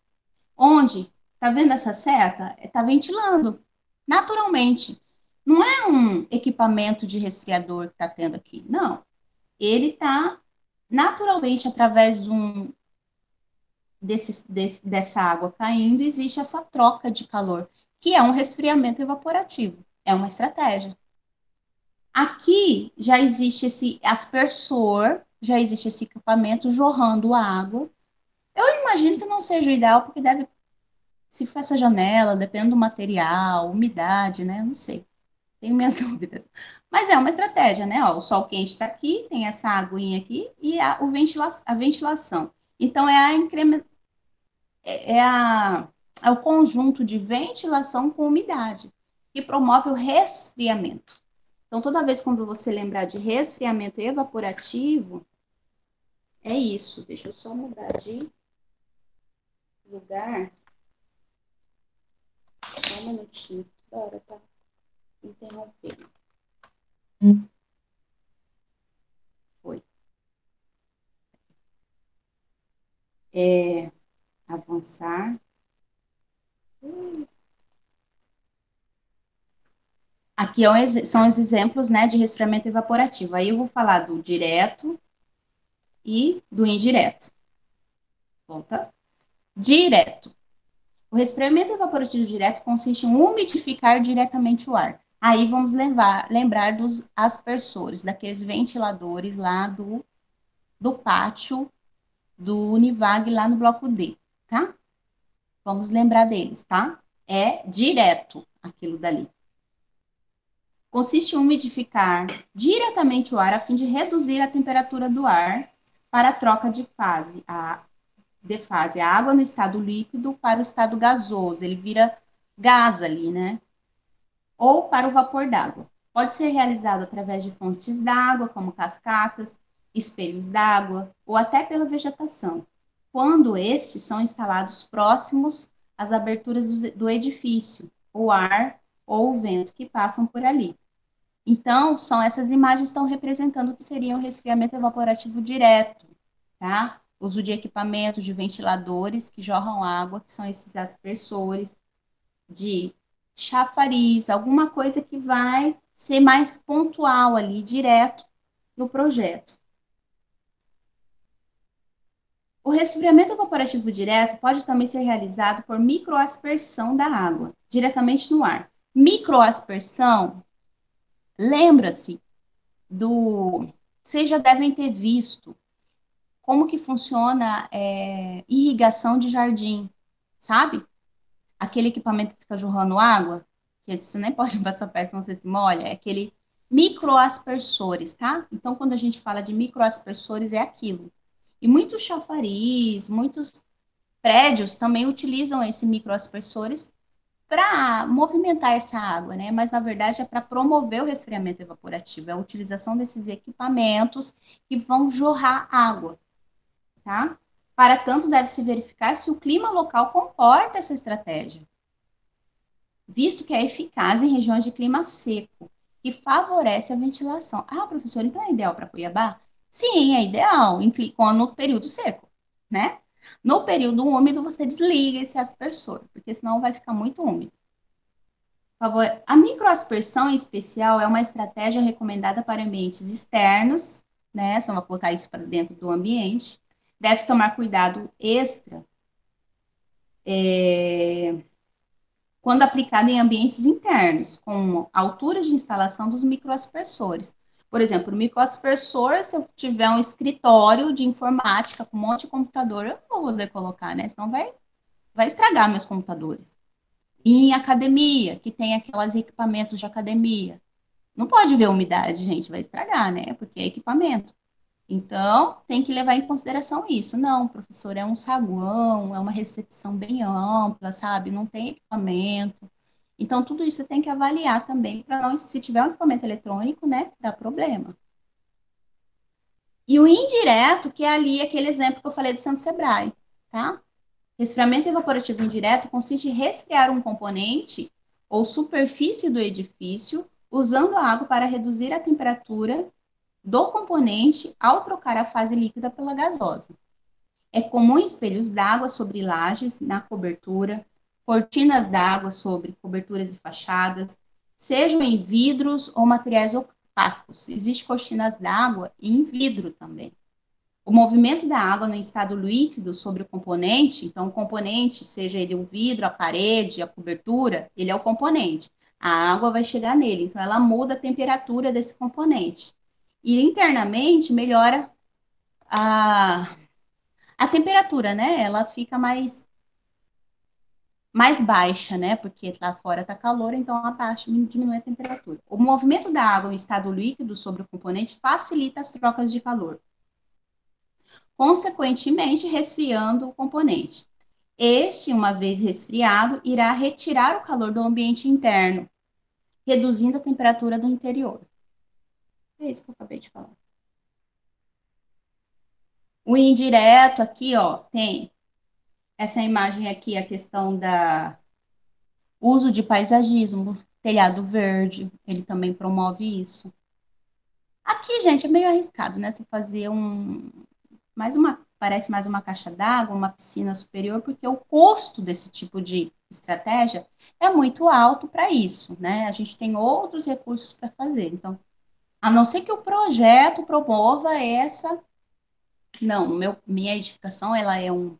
onde, tá vendo essa seta? Tá ventilando naturalmente. Não é um equipamento de resfriador que tá tendo aqui, não. Ele tá naturalmente através dessa água caindo, existe essa troca de calor, que é um resfriamento evaporativo. É uma estratégia. Aqui já existe esse aspersor, já existe esse equipamento jorrando a água. Eu imagino que não seja o ideal, porque deve, se for essa janela, depende do material, umidade, né? Não sei. Tenho minhas dúvidas. Mas é uma estratégia, né? Ó, o sol quente está aqui, tem essa aguinha aqui e a ventilação. Então, é, é o conjunto de ventilação com umidade que promove o resfriamento. Então, toda vez quando você lembrar de resfriamento evaporativo, é isso. Deixa eu só mudar de lugar. Só um minutinho. Bora, tá interrompendo. Foi. Avançar. Aqui são os exemplos, né, de resfriamento evaporativo. Aí eu vou falar do direto e do indireto. Volta. Direto. O resfriamento evaporativo direto consiste em umidificar diretamente o ar. Aí vamos lembrar dos aspersores, daqueles ventiladores lá do pátio do Univag lá no bloco D, tá? Vamos lembrar deles, tá? É direto aquilo dali. Consiste em umidificar diretamente o ar a fim de reduzir a temperatura do ar para a troca de fase, a água no estado líquido para o estado gasoso, ele vira gás ali, né? Ou para o vapor d'água. Pode ser realizado através de fontes d'água, como cascatas, espelhos d'água, ou até pela vegetação, quando estes são instalados próximos às aberturas do edifício, o ar ou o vento que passam por ali. Então, são essas imagens que estão representando o que seria o resfriamento evaporativo direto, tá? Uso de equipamentos, de ventiladores que jorram água, que são esses aspersores, de chafariz, alguma coisa que vai ser mais pontual ali, direto no projeto. O resfriamento evaporativo direto pode também ser realizado por microaspersão da água, diretamente no ar. Microaspersão, lembra-se do... Vocês já devem ter visto como que funciona irrigação de jardim, sabe? Aquele equipamento que fica jorrando água, que você nem pode passar perto, senão você se molha, é aquele microaspersores, tá? Então, quando a gente fala de microaspersores, é aquilo. E muitos chafariz, muitos prédios também utilizam esse microaspersores para movimentar essa água, né? Mas, na verdade, é para promover o resfriamento evaporativo, é a utilização desses equipamentos que vão jorrar água, tá? Para tanto, deve-se verificar se o clima local comporta essa estratégia, visto que é eficaz em regiões de clima seco, que favorece a ventilação. Ah, professor, então é ideal para Cuiabá? Sim, é ideal no período seco, né? No período úmido, você desliga esse aspersor, porque senão vai ficar muito úmido. Por favor, a microaspersão em especial é uma estratégia recomendada para ambientes externos, né? Só vou colocar isso para dentro do ambiente. Deve-se tomar cuidado extra quando aplicada em ambientes internos, com altura de instalação dos microaspersores. Por exemplo, o microaspersor, se eu tiver um escritório de informática com um monte de computador, eu não vou poder colocar, né? Senão vai estragar meus computadores. E em academia, que tem aqueles equipamentos de academia. Não pode ver umidade, gente, vai estragar, né? Porque é equipamento. Então, tem que levar em consideração isso. Não, professor, é um saguão, é uma recepção bem ampla, sabe? Não tem equipamento. Então, tudo isso tem que avaliar também, para não, se tiver um equipamento eletrônico, né, dá problema. E o indireto, que é ali aquele exemplo que eu falei do Santo Sebrae, tá? Resfriamento evaporativo indireto consiste em resfriar um componente ou superfície do edifício usando a água para reduzir a temperatura do componente ao trocar a fase líquida pela gasosa. É comum em espelhos d'água sobre lajes na cobertura, cortinas d'água sobre coberturas e fachadas, sejam em vidros ou materiais opacos. Existem cortinas d'água em vidro também. O movimento da água no estado líquido sobre o componente, então o componente, seja ele o vidro, a parede, a cobertura, ele é o componente. A água vai chegar nele, então ela muda a temperatura desse componente. E internamente melhora a, a temperatura, né? Ela fica mais baixa, né? Porque lá fora está calor, então abaixa, diminui a temperatura. O movimento da água em estado líquido sobre o componente facilita as trocas de calor, consequentemente resfriando o componente. Este, uma vez resfriado, irá retirar o calor do ambiente interno, reduzindo a temperatura do interior. É isso que eu acabei de falar. O indireto aqui, ó, tem essa imagem aqui, a questão da uso de paisagismo, telhado verde, ele também promove isso. Aqui, gente, é meio arriscado, né? Você fazer parece mais uma caixa d'água, uma piscina superior, porque o custo desse tipo de estratégia é muito alto para isso, né? A gente tem outros recursos para fazer. Então, a não ser que o projeto promova essa. Não, minha edificação ela é um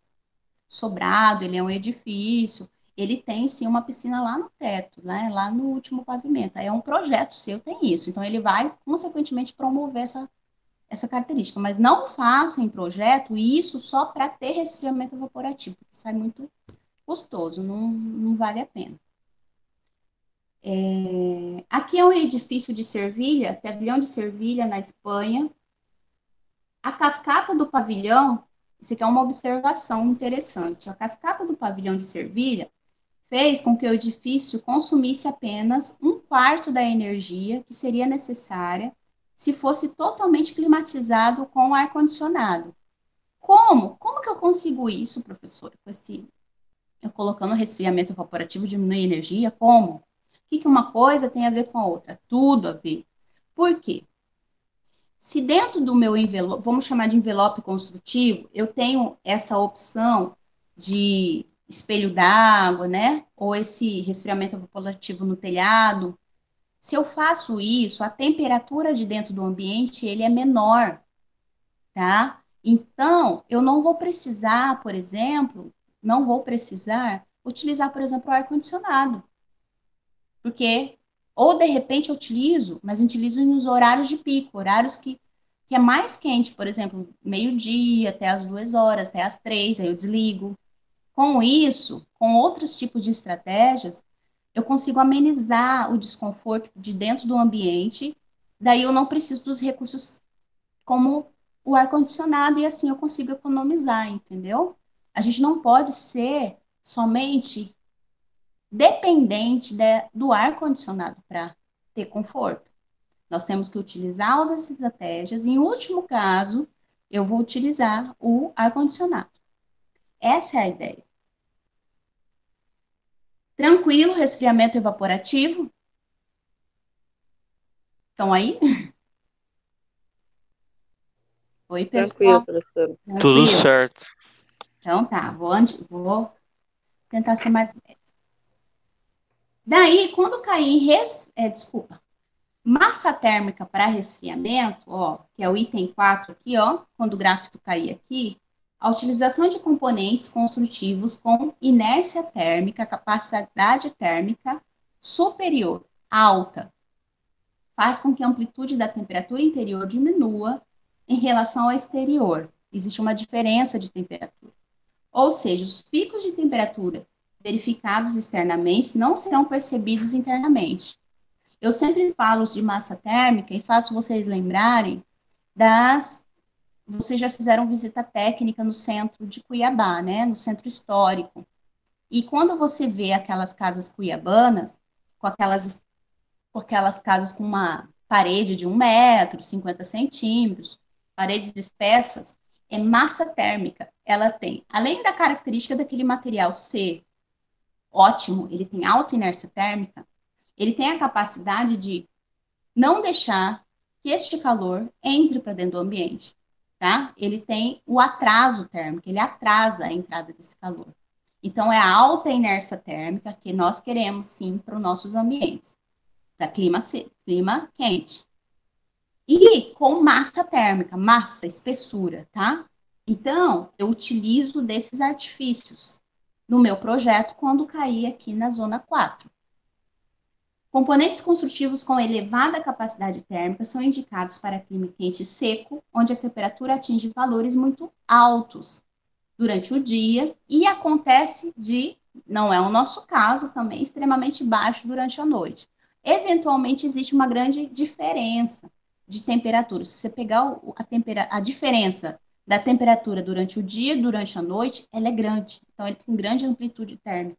sobrado, ele é um edifício, ele tem sim uma piscina lá no teto, né, lá no último pavimento. Aí é um projeto seu, tem isso. Então ele vai, consequentemente, promover essa característica. Mas não faça em projeto isso só para ter resfriamento evaporativo, porque sai muito custoso, não vale a pena. Aqui é um edifício de Servilha, pavilhão de Servilha, na Espanha. A cascata do pavilhão, isso aqui é uma observação interessante. A cascata do pavilhão de Servilha fez com que o edifício consumisse apenas um quarto da energia que seria necessária se fosse totalmente climatizado com ar-condicionado. Como? Como que eu consigo isso, professor? Eu colocando resfriamento evaporativo diminui a energia? Como? O que uma coisa tem a ver com a outra? Tudo a ver. Por quê? Se dentro do meu envelope, vamos chamar de envelope construtivo, eu tenho essa opção de espelho d'água, né? Ou esse resfriamento evaporativo no telhado. Se eu faço isso, a temperatura de dentro do ambiente ele é menor, tá? Então, eu não vou precisar, por exemplo, utilizar, por exemplo, o ar-condicionado. Porque, ou de repente eu utilizo, mas utilizo nos horários de pico, horários que é mais quente, por exemplo, meio-dia, até as 2 horas, até as 3, aí eu desligo. Com isso, com outros tipos de estratégias, eu consigo amenizar o desconforto de dentro do ambiente, daí eu não preciso dos recursos como o ar-condicionado, e assim eu consigo economizar, entendeu? A gente não pode ser somente dependente do ar-condicionado para ter conforto. Nós temos que utilizar as estratégias. Em último caso, eu vou utilizar o ar-condicionado. Essa é a ideia. Tranquilo, resfriamento evaporativo. Estão aí? Oi, Tranquilo, pessoal. professor. Tudo Tranquilo? certo. Então tá, vou tentar ser mais. Daí, quando cair desculpa, massa térmica para resfriamento, ó, que é o item 4 aqui, ó, quando o gráfico cair aqui, a utilização de componentes construtivos com inércia térmica, capacidade térmica superior, alta, faz com que a amplitude da temperatura interior diminua em relação ao exterior. Existe uma diferença de temperatura. Ou seja, os picos de temperatura verificados externamente não serão percebidos internamente. Eu sempre falo de massa térmica e faço vocês lembrarem das. Vocês já fizeram visita técnica no centro de Cuiabá, né? No centro histórico. E quando você vê aquelas casas cuiabanas, com aquelas casas com uma parede de 1 metro, 50 centímetros, paredes espessas, é massa térmica. Ela tem, além da característica daquele material ser ótimo, ele tem alta inércia térmica, ele tem a capacidade de não deixar que este calor entre para dentro do ambiente, tá? Ele tem o atraso térmico, ele atrasa a entrada desse calor. Então, é a alta inércia térmica que nós queremos, sim, para os nossos ambientes, para clima quente. E com massa térmica, massa, espessura, tá? Então, eu utilizo desses artifícios no meu projeto quando cair aqui na zona 4. Componentes construtivos com elevada capacidade térmica são indicados para clima quente e seco, onde a temperatura atinge valores muito altos durante o dia e acontece não é o nosso caso, também extremamente baixo durante a noite. Eventualmente existe uma grande diferença de temperatura. Se você pegar a diferença da temperatura durante o dia e durante a noite, ela é grande. Então, ele tem grande amplitude térmica.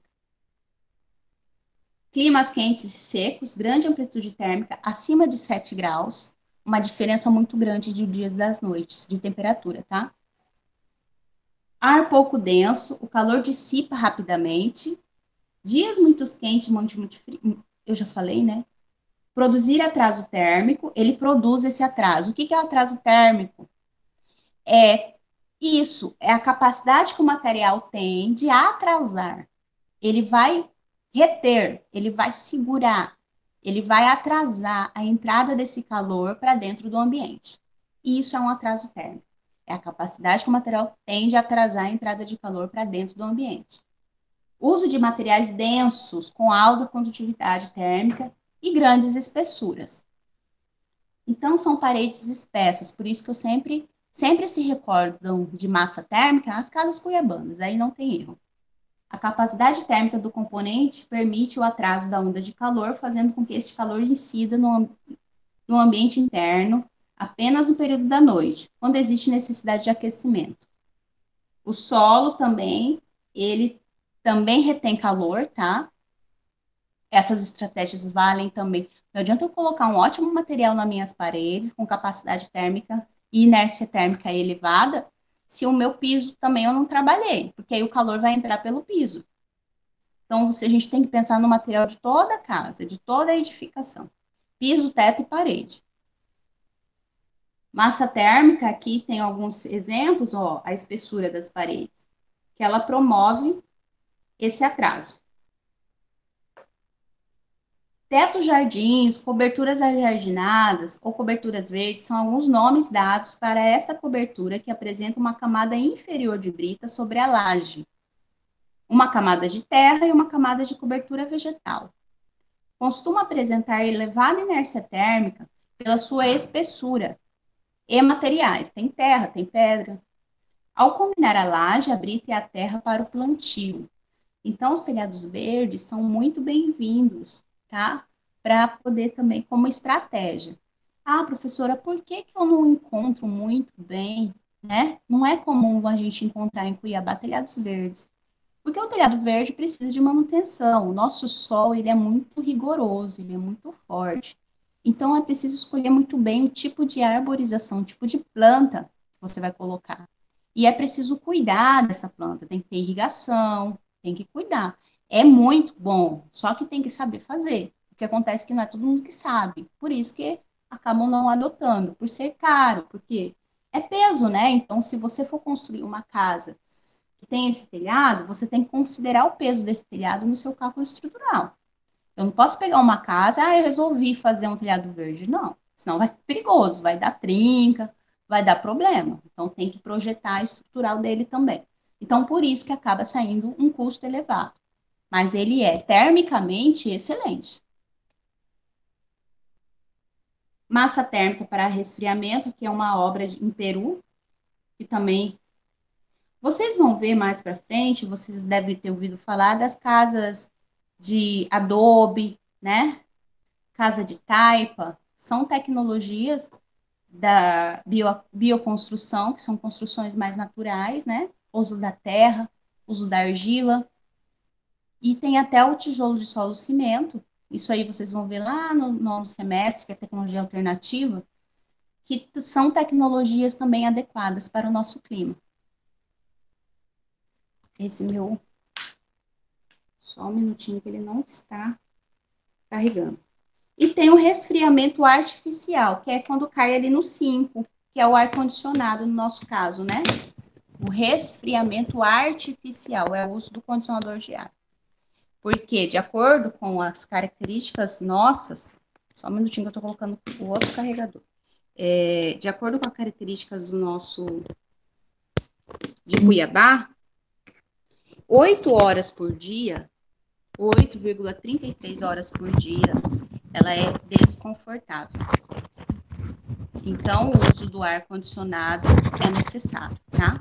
Climas quentes e secos, grande amplitude térmica, acima de 7 graus, uma diferença muito grande de dias e das noites, de temperatura, tá? Ar pouco denso, o calor dissipa rapidamente. Dias muito quentes, muito frio, eu já falei, né? Produzir atraso térmico, ele produz esse atraso. O que é atraso térmico? É isso, é a capacidade que o material tem de atrasar. Ele vai reter, ele vai segurar, ele vai atrasar a entrada desse calor para dentro do ambiente. E isso é um atraso térmico. É a capacidade que o material tem de atrasar a entrada de calor para dentro do ambiente. Uso de materiais densos com alta condutividade térmica e grandes espessuras. Então, são paredes espessas, por isso que eu sempre se recordam de massa térmica as casas cuiabanas, aí não tem erro. A capacidade térmica do componente permite o atraso da onda de calor, fazendo com que este calor incida no ambiente interno apenas no período da noite, quando existe necessidade de aquecimento. O solo também, ele também retém calor, tá? Essas estratégias valem também. Não adianta eu colocar um ótimo material nas minhas paredes, com capacidade térmica e inércia térmica elevada, se o meu piso também eu não trabalhei, porque aí o calor vai entrar pelo piso. Então, a gente tem que pensar no material de toda a casa, de toda a edificação. Piso, teto e parede. Massa térmica, aqui tem alguns exemplos, ó, a espessura das paredes, que ela promove esse atraso. Tetos jardins, coberturas ajardinadas ou coberturas verdes são alguns nomes dados para esta cobertura que apresenta uma camada inferior de brita sobre a laje, uma camada de terra e uma camada de cobertura vegetal. Costuma apresentar elevada inércia térmica pela sua espessura e materiais, tem terra, tem pedra. Ao combinar a laje, a brita e a terra para o plantio. Então, os telhados verdes são muito bem-vindos, tá? Para poder também, como estratégia. Ah, professora, por que eu não encontro muito bem, né? Não é comum a gente encontrar em Cuiabá telhados verdes. Porque o telhado verde precisa de manutenção. O nosso sol, ele é muito rigoroso, ele é muito forte. Então, é preciso escolher muito bem o tipo de arborização, o tipo de planta que você vai colocar. E é preciso cuidar dessa planta, tem que ter irrigação, tem que cuidar. É muito bom, só que tem que saber fazer. O que acontece é que não é todo mundo que sabe. Por isso que acabam não adotando, por ser caro, porque é peso, né? Então, se você for construir uma casa que tem esse telhado, você tem que considerar o peso desse telhado no seu cálculo estrutural. Eu não posso pegar uma casa, eu resolvi fazer um telhado verde. Não, senão vai ser perigoso, vai dar trinca, vai dar problema. Então, tem que projetar a estrutural dele também. Então, por isso que acaba saindo um custo elevado. Mas ele é termicamente excelente. Massa térmica para resfriamento, que é uma obra em Peru, que também vocês vão ver mais para frente, vocês devem ter ouvido falar das casas de adobe, né? Casa de taipa, são tecnologias da bioconstrução, que são construções mais naturais, né? Uso da terra, uso da argila, e tem até o tijolo de solo cimento, isso aí vocês vão ver lá no semestre, que é tecnologia alternativa, que são tecnologias também adequadas para o nosso clima. Esse meu... Só um minutinho que ele não está carregando. E tem o resfriamento artificial, que é quando cai ali no 5, que é o ar-condicionado no nosso caso, né? O resfriamento artificial é o uso do condicionador de ar. Porque, de acordo com as características nossas, só um minutinho que eu estou colocando o outro carregador. De acordo com as características do nosso de Cuiabá, 8 horas por dia, 8,33 horas por dia, ela é desconfortável. Então, o uso do ar-condicionado é necessário, tá?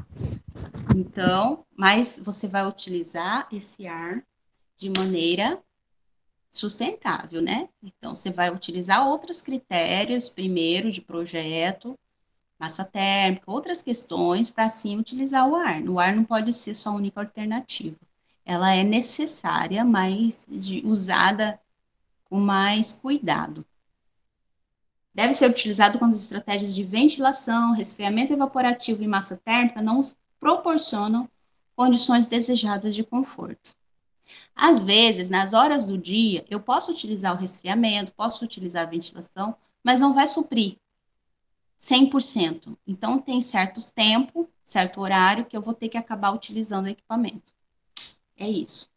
Então, mas você vai utilizar esse ar de maneira sustentável, né? Então, você vai utilizar outros critérios, primeiro, de projeto, massa térmica, outras questões, para sim utilizar o ar. O ar não pode ser só a única alternativa. Ela é necessária, mas usada com mais cuidado. Deve ser utilizado quando as estratégias de ventilação, resfriamento evaporativo e massa térmica não proporcionam condições desejadas de conforto. Às vezes, nas horas do dia, eu posso utilizar o resfriamento, posso utilizar a ventilação, mas não vai suprir 100%. Então, tem certo tempo, certo horário que eu vou ter que acabar utilizando o equipamento. É isso.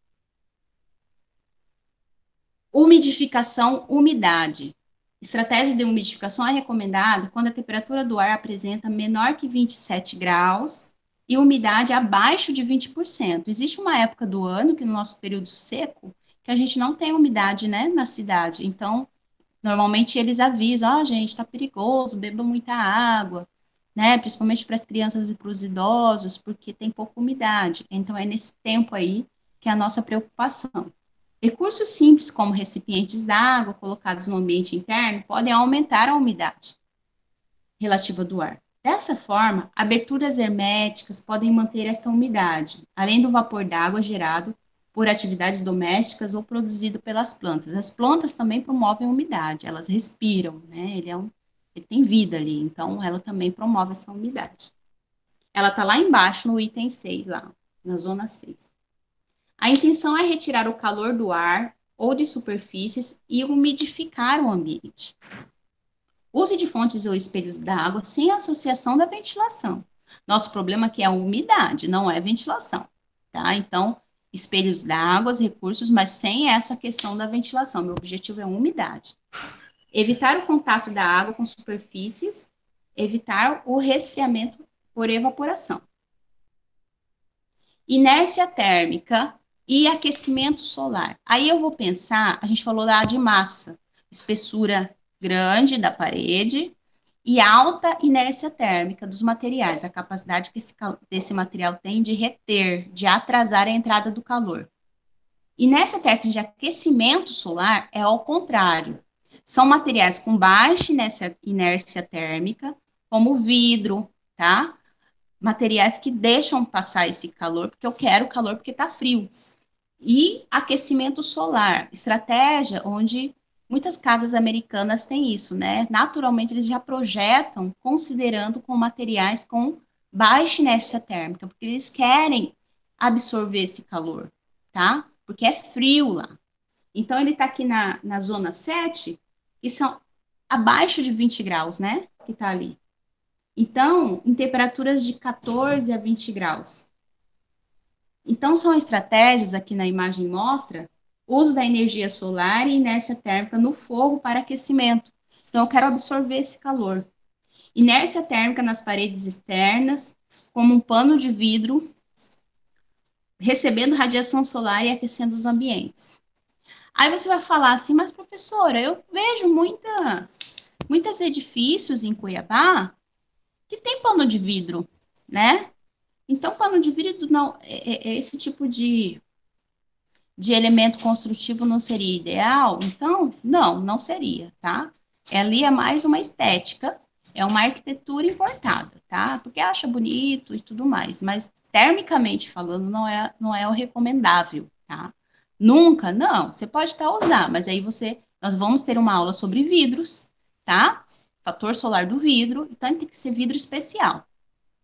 Umidificação, umidade. Estratégia de umidificação é recomendada quando a temperatura do ar apresenta menor que 27 graus e umidade abaixo de 20%. Existe uma época do ano, que no nosso período seco, que a gente não tem umidade, né, na cidade. Então, normalmente eles avisam, gente, está perigoso, beba muita água, né, principalmente para as crianças e para os idosos, porque tem pouca umidade. Então, é nesse tempo aí que é a nossa preocupação. Recursos simples, como recipientes d'água colocados no ambiente interno, podem aumentar a umidade relativa do ar. Dessa forma, aberturas herméticas podem manter esta umidade, além do vapor d'água gerado por atividades domésticas ou produzido pelas plantas. As plantas também promovem umidade, elas respiram, né? Ele tem vida ali, então ela também promove essa umidade. Ela está lá embaixo no item 6, lá, na zona 6. A intenção é retirar o calor do ar ou de superfícies e umidificar o ambiente. Use de fontes ou espelhos d'água sem associação da ventilação. Nosso problema aqui é a umidade, não é ventilação, tá? Então, espelhos d'água, recursos, mas sem essa questão da ventilação. Meu objetivo é a umidade. Evitar o contato da água com superfícies, evitar o resfriamento por evaporação. Inércia térmica e aquecimento solar. Aí eu vou pensar, a gente falou lá de massa, espessura grande da parede e alta inércia térmica dos materiais, a capacidade que esse material tem de reter, de atrasar a entrada do calor. Inércia térmica de aquecimento solar é ao contrário. São materiais com baixa inércia térmica, como o vidro, tá? Materiais que deixam passar esse calor, porque eu quero calor porque está frio. E aquecimento solar, estratégia onde muitas casas americanas têm isso, né? Naturalmente, eles já projetam considerando com materiais com baixa inércia térmica, porque eles querem absorver esse calor, tá? Porque é frio lá. Então, ele está aqui na zona 7, que são abaixo de 20 graus, né? Que está ali. Então, em temperaturas de 14 a 20 graus. Então, são estratégias, aqui na imagem mostra, uso da energia solar e inércia térmica no forro para aquecimento. Então, eu quero absorver esse calor. Inércia térmica nas paredes externas, como um pano de vidro, recebendo radiação solar e aquecendo os ambientes. Aí você vai falar assim, mas professora, eu vejo muitos edifícios em Cuiabá que tem pano de vidro, né? Então, pano de vidro não, esse tipo de elemento construtivo não seria ideal? Então, não seria, tá? Ali é mais uma estética, é uma arquitetura importada, tá? Porque acha bonito e tudo mais, mas termicamente falando, não é o recomendável, tá? Nunca, não. Você pode até usar, mas aí nós vamos ter uma aula sobre vidros, tá? Fator solar do vidro, então tem que ser vidro especial,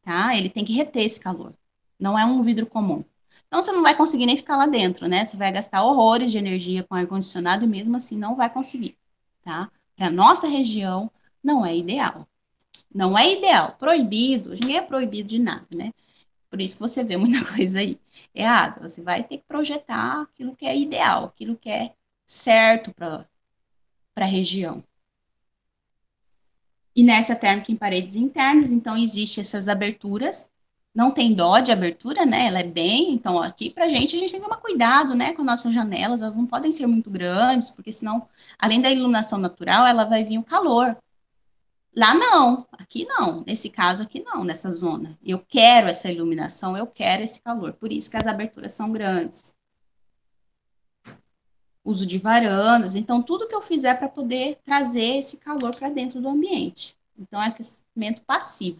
tá? Ele tem que reter esse calor. Não é um vidro comum. Então, você não vai conseguir nem ficar lá dentro, né? Você vai gastar horrores de energia com ar-condicionado e mesmo assim não vai conseguir, tá? Para nossa região, não é ideal. Não é ideal. Proibido, ninguém é proibido de nada, né? Por isso que você vê muita coisa aí errada. Você vai ter que projetar aquilo que é ideal, aquilo que é certo para a região. Inércia térmica em paredes internas, então existe essas aberturas, não tem dó de abertura, né? Ela é bem, então aqui pra gente a gente tem que tomar cuidado, né, com nossas janelas, elas não podem ser muito grandes, porque senão, além da iluminação natural, ela vai vir o calor. Lá não, aqui não, nesse caso aqui não, nessa zona. Eu quero essa iluminação, eu quero esse calor, por isso que as aberturas são grandes. Uso de varandas, então tudo que eu fizer para poder trazer esse calor para dentro do ambiente. Então, é aquecimento passivo.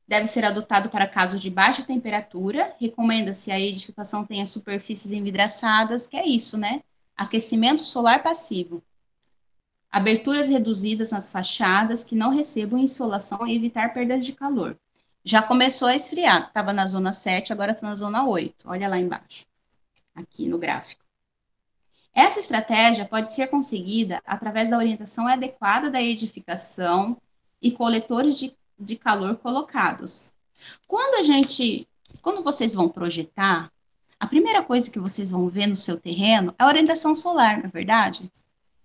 Deve ser adotado para casos de baixa temperatura. Recomenda-se a edificação tenha superfícies envidraçadas, que é isso, né? Aquecimento solar passivo. Aberturas reduzidas nas fachadas que não recebam insolação e evitar perdas de calor. Já começou a esfriar. Estava na zona 7, agora está na zona 8. Olha lá embaixo, aqui no gráfico. Essa estratégia pode ser conseguida através da orientação adequada da edificação e coletores de calor colocados. Quando vocês vão projetar, a primeira coisa que vocês vão ver no seu terreno é a orientação solar, não é verdade?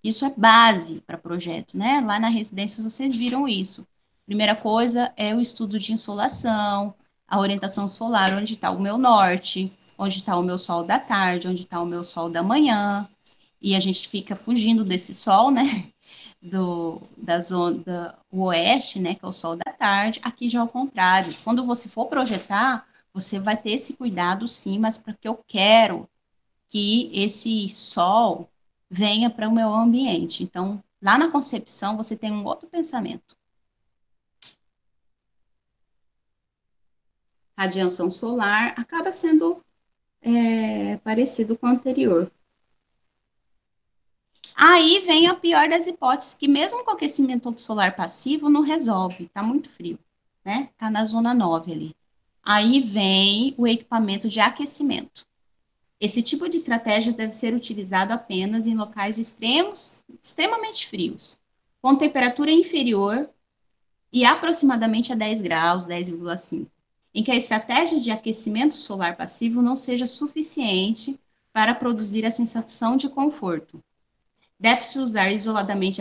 Isso é base para projeto, né? Lá na residência vocês viram isso. Primeira coisa é o estudo de insolação, a orientação solar, onde está o meu norte, onde está o meu sol da tarde, onde está o meu sol da manhã, e a gente fica fugindo desse sol, né, da zona do oeste, né, que é o sol da tarde. Aqui já é o contrário. Quando você for projetar, você vai ter esse cuidado, sim, mas porque eu quero que esse sol venha para o meu ambiente. Então, lá na concepção, você tem um outro pensamento. Radiação solar acaba sendo parecido com o anterior. Aí vem a pior das hipóteses, que mesmo com aquecimento solar passivo, não resolve, está muito frio, né? Está na zona 9 ali. Aí vem o equipamento de aquecimento. Esse tipo de estratégia deve ser utilizado apenas em locais extremamente frios, com temperatura inferior e aproximadamente a 10 graus, 10,5, em que a estratégia de aquecimento solar passivo não seja suficiente para produzir a sensação de conforto. Deve-se usar isoladamente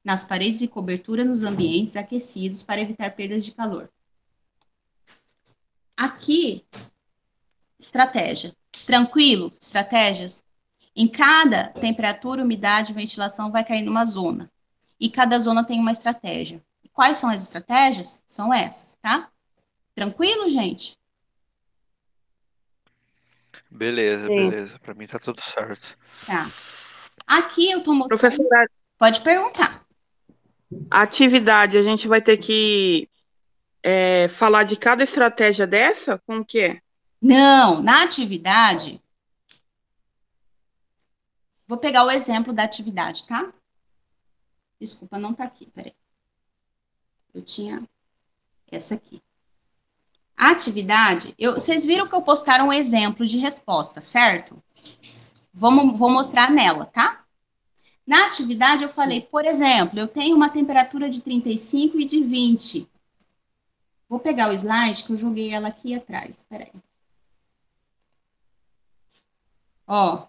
nas paredes e cobertura nos ambientes aquecidos para evitar perdas de calor. Aqui, estratégia. Tranquilo, estratégias. Em cada temperatura, umidade e ventilação vai cair numa zona. E cada zona tem uma estratégia. E quais são as estratégias? São essas, tá? Tranquilo, gente? Beleza, Sim. beleza. Pra mim tá tudo certo. Tá. Aqui eu tô mostrando. Professora, Pode perguntar. a atividade, a gente vai ter que falar de cada estratégia dessa? Como que é? Não, na atividade. Vou pegar o exemplo da atividade, tá? Desculpa, não tá aqui, peraí. Eu tinha essa aqui. A atividade, vocês viram que eu postaram um exemplo de resposta, certo? Vou mostrar nela, tá? Na atividade, eu falei, por exemplo, eu tenho uma temperatura de 35 e de 20. Vou pegar o slide que eu joguei ela aqui atrás. Peraí. Ó.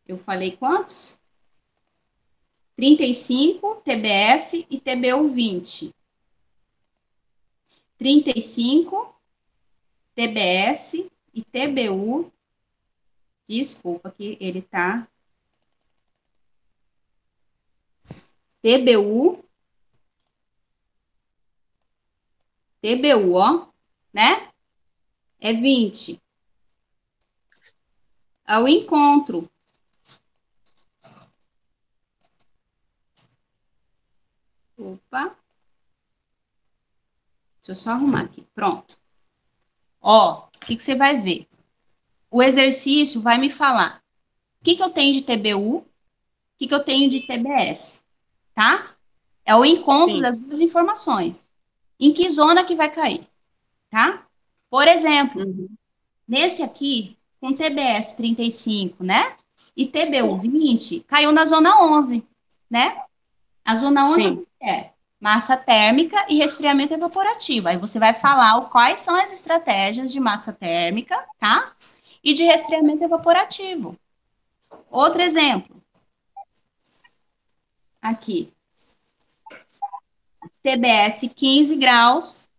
Eu falei quantos? 35 TBS e TBU 20. 35 TBS e TBU. Desculpa que ele tá. TBU. TBU, ó, né? É 20. Ao encontro. Opa. Deixa eu só arrumar aqui. Pronto. Ó, o que você vai ver? O exercício vai me falar o que eu tenho de TBU, o que eu tenho de TBS, tá? É o encontro Sim. das duas informações. Em que zona que vai cair, tá? Por exemplo, nesse aqui, com TBS 35, né? E TBU 20, caiu na zona 11, né? A zona 11 Sim. é massa térmica e resfriamento evaporativo. Aí você vai falar quais são as estratégias de massa térmica, tá? E de resfriamento evaporativo. Outro exemplo. Aqui. TBS 15 graus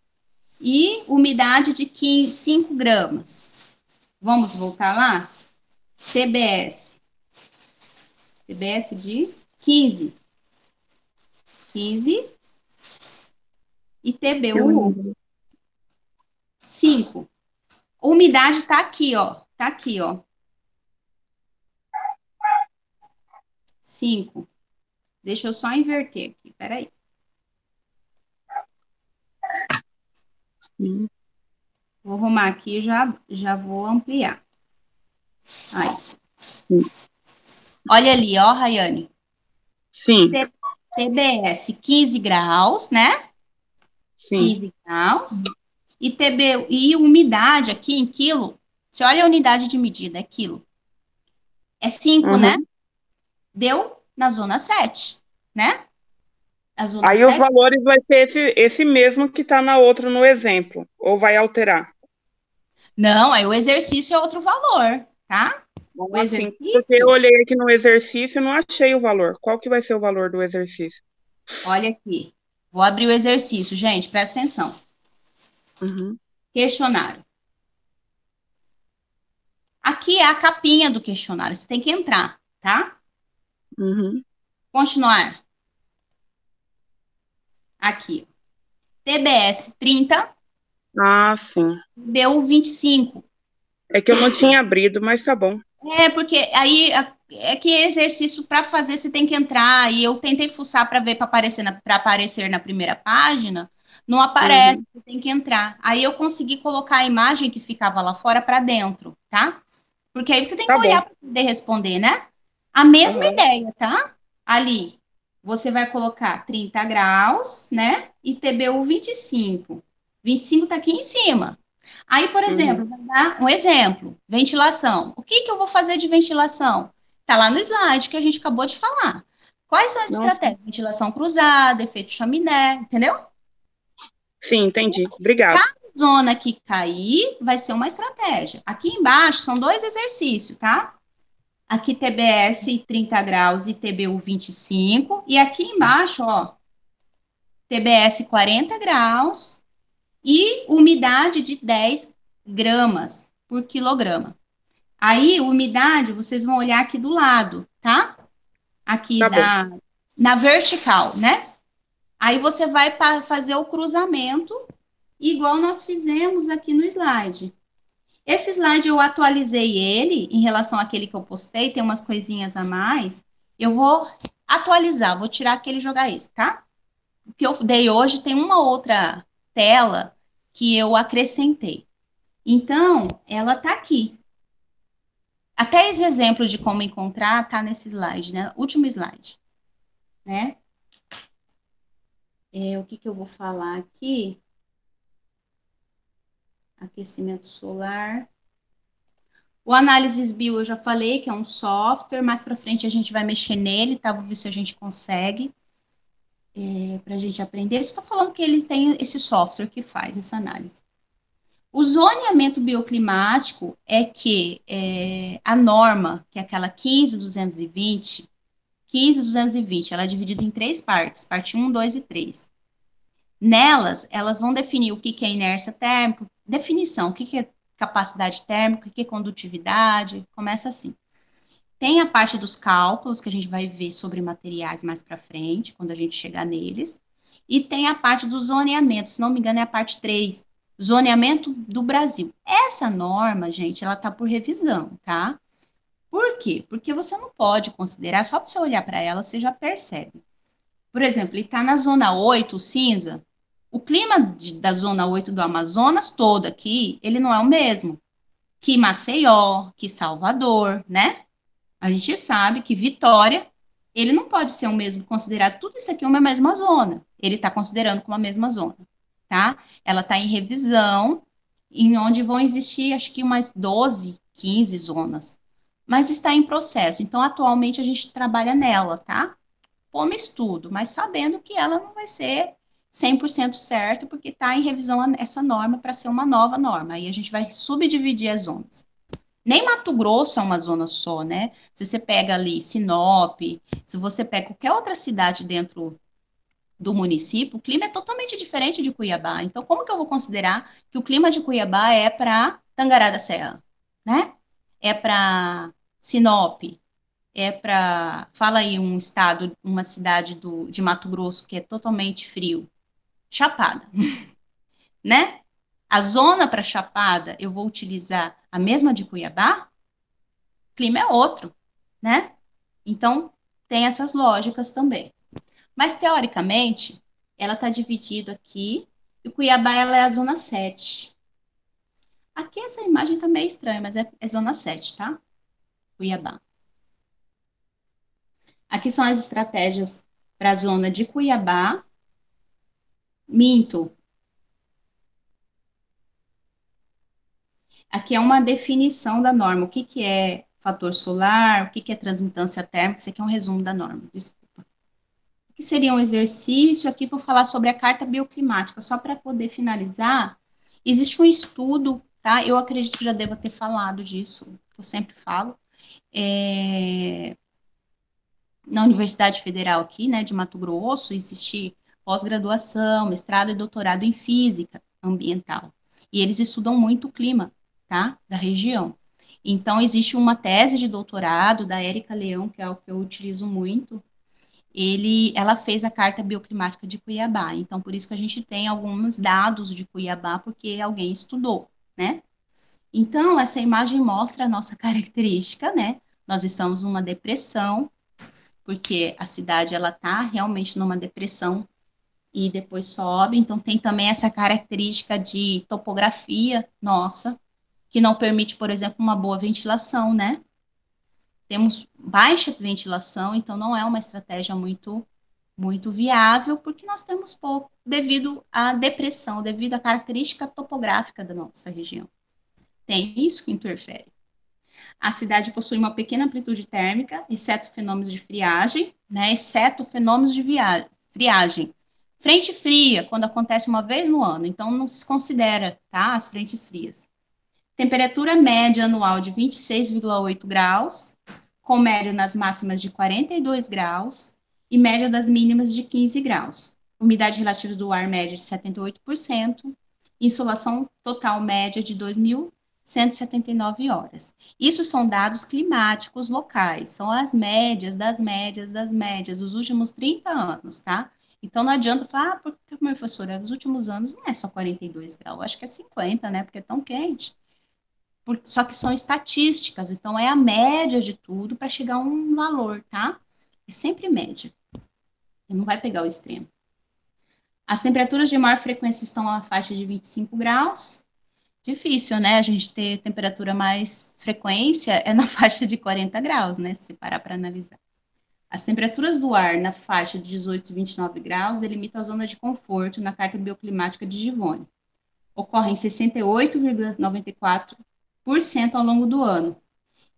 e umidade de 5 gramas. Vamos voltar lá? TBS. TBS de 15. 15. E TBU 5. A umidade tá aqui, ó. Tá aqui, ó. 5. Deixa eu só inverter aqui, peraí. Vou arrumar aqui e já vou ampliar. Aí. Olha ali, ó, Rayane. Sim. TBS 15 graus, né? Sim. 15 graus. E umidade aqui em quilo. Você olha a unidade de medida, é quilo. É 5, né? Deu na zona 7, né? A zona Aí 7. os valores vai ser esse mesmo que está na outra no exemplo, ou vai alterar? Não, aí o exercício é outro valor, tá? O Assim, porque eu exercício, olhei aqui no exercício e não achei o valor. Qual que vai ser o valor do exercício? Olha aqui. Vou abrir o exercício, gente, presta atenção. Uhum. Questionário. Aqui é a capinha do questionário, você tem que entrar, tá? Uhum. Continuar. Aqui. TBS 30, Ah, sim. BU 25. É que eu não tinha abrido, mas tá bom. Porque aí é que exercício para fazer você tem que entrar. E eu tentei fuçar para ver para aparecer na primeira página, não aparece, Uhum. você tem que entrar. Aí eu consegui colocar a imagem que ficava lá fora para dentro, tá? Porque aí você tem que Tá bom. olhar para poder responder, né? A mesma Uhum. ideia, tá? Ali, você vai colocar 30 graus, né? E TBU 25. 25 tá aqui em cima. Aí, por exemplo, Uhum. vai dar um exemplo, ventilação. O que que eu vou fazer de ventilação? Tá lá no slide que a gente acabou de falar. Quais são as Nossa. estratégias? Ventilação cruzada, efeito chaminé, entendeu? Sim, entendi. Obrigado. Zona que cair vai ser uma estratégia. Aqui embaixo são dois exercícios, tá? Aqui TBS 30 graus e TBU 25. E aqui embaixo, ó, TBS 40 graus e umidade de 10 gramas por quilograma. Aí, umidade, vocês vão olhar aqui do lado, tá? Aqui Tá bom. na vertical, né? Aí você vai fazer o cruzamento, igual nós fizemos aqui no slide. Esse slide eu atualizei ele em relação àquele que eu postei, tem umas coisinhas a mais. Eu vou atualizar, vou tirar aquele e jogar esse, tá? O que eu dei hoje tem uma outra tela que eu acrescentei. Então, ela tá aqui. Até esse exemplo de como encontrar tá nesse slide, né? Último slide, né? O que que eu vou falar aqui? Aquecimento solar. O Análises Bio eu já falei que é um software, mais para frente a gente vai mexer nele, tá? Vou ver se a gente consegue, para a gente aprender. Estou falando que eles têm esse software que faz essa análise. O zoneamento bioclimático é que a norma, que é aquela 15.220, ela é dividida em três partes, parte 1, 2 e 3. Nelas, elas vão definir o que que é inércia térmica, definição, o que que é capacidade térmica, o que é condutividade, começa assim. Tem a parte dos cálculos, que a gente vai ver sobre materiais mais para frente, quando a gente chegar neles. E tem a parte do zoneamento, se não me engano, é a parte 3, zoneamento do Brasil. Essa norma, gente, ela tá por revisão, tá? Por quê? Porque você não pode considerar, só para você olhar para ela, você já percebe. Por exemplo, ele está na zona 8, cinza. O clima da zona 8 do Amazonas todo aqui, ele não é o mesmo que Maceió, que Salvador, né? A gente sabe que Vitória, ele não pode ser o mesmo, considerado tudo isso aqui uma mesma zona. Ele está considerando como a mesma zona, tá? Ela está em revisão, em onde vão existir, acho que umas 12, 15 zonas. Mas está em processo. Então, atualmente, a gente trabalha nela, tá? Como estudo, mas sabendo que ela não vai ser 100% certa, porque está em revisão essa norma para ser uma nova norma. Aí a gente vai subdividir as zonas. Nem Mato Grosso é uma zona só, né? Se você pega ali Sinop, se você pega qualquer outra cidade dentro do município, o clima é totalmente diferente de Cuiabá. Então, como que eu vou considerar que o clima de Cuiabá é para Tangará da Serra, né? É para Sinop, é para, fala aí um estado, uma cidade de Mato Grosso que é totalmente frio, Chapada, né? A zona para Chapada, eu vou utilizar a mesma de Cuiabá? O clima é outro, né? Então, tem essas lógicas também. Mas, teoricamente, ela está dividida aqui, e Cuiabá ela é a zona 7. Aqui essa imagem está meio estranha, mas é zona 7, tá? Cuiabá. Aqui são as estratégias para a zona de Cuiabá. Minto. Aqui é uma definição da norma. O que, que é fator solar, o que, que é transmitância térmica. Isso aqui é um resumo da norma, desculpa. Que seria um exercício. Aqui vou falar sobre a carta bioclimática, só para poder finalizar. Existe um estudo, tá? Eu acredito que já devo ter falado disso, que eu sempre falo. na Universidade Federal aqui, né, de Mato Grosso, existe pós-graduação, mestrado e doutorado em física ambiental. E eles estudam muito o clima, tá, da região. Então, existe uma tese de doutorado da Érica Leão, que é o que eu utilizo muito. Ela fez a Carta Bioclimática de Cuiabá. Então, por isso que a gente tem alguns dados de Cuiabá, porque alguém estudou, né? Então, essa imagem mostra a nossa característica, né? Nós estamos numa depressão, porque a cidade ela está realmente numa depressão e depois sobe. Então, tem também essa característica de topografia nossa, que não permite, por exemplo, uma boa ventilação, né? Temos baixa ventilação, então não é uma estratégia muito viável, porque nós temos pouco, devido à depressão, devido à característica topográfica da nossa região. Tem isso que interfere. A cidade possui uma pequena amplitude térmica, exceto fenômenos de friagem, né? Exceto fenômenos de friagem. Frente fria, quando acontece uma vez no ano, então não se considera, tá? As frentes frias. Temperatura média anual de 26,8 graus, com média nas máximas de 42 graus e média das mínimas de 15 graus. Umidade relativa do ar média de 78%, insolação total média de 2.179 horas. Isso são dados climáticos locais, são as médias das médias das médias dos últimos 30 anos, tá? Então não adianta falar, porque, professora, nos últimos anos não é só 42 graus, acho que é 50, né? Porque é tão quente. Só que são estatísticas, então é a média de tudo para chegar a um valor, tá? É sempre média. Não vai pegar o extremo. As temperaturas de maior frequência estão na faixa de 25 graus. Difícil, né? A gente ter temperatura mais frequência é na faixa de 40 graus, né? Se parar para analisar. As temperaturas do ar na faixa de 18 e 29 graus delimitam a zona de conforto na Carta Bioclimática de Givone. Ocorrem 68,94% ao longo do ano.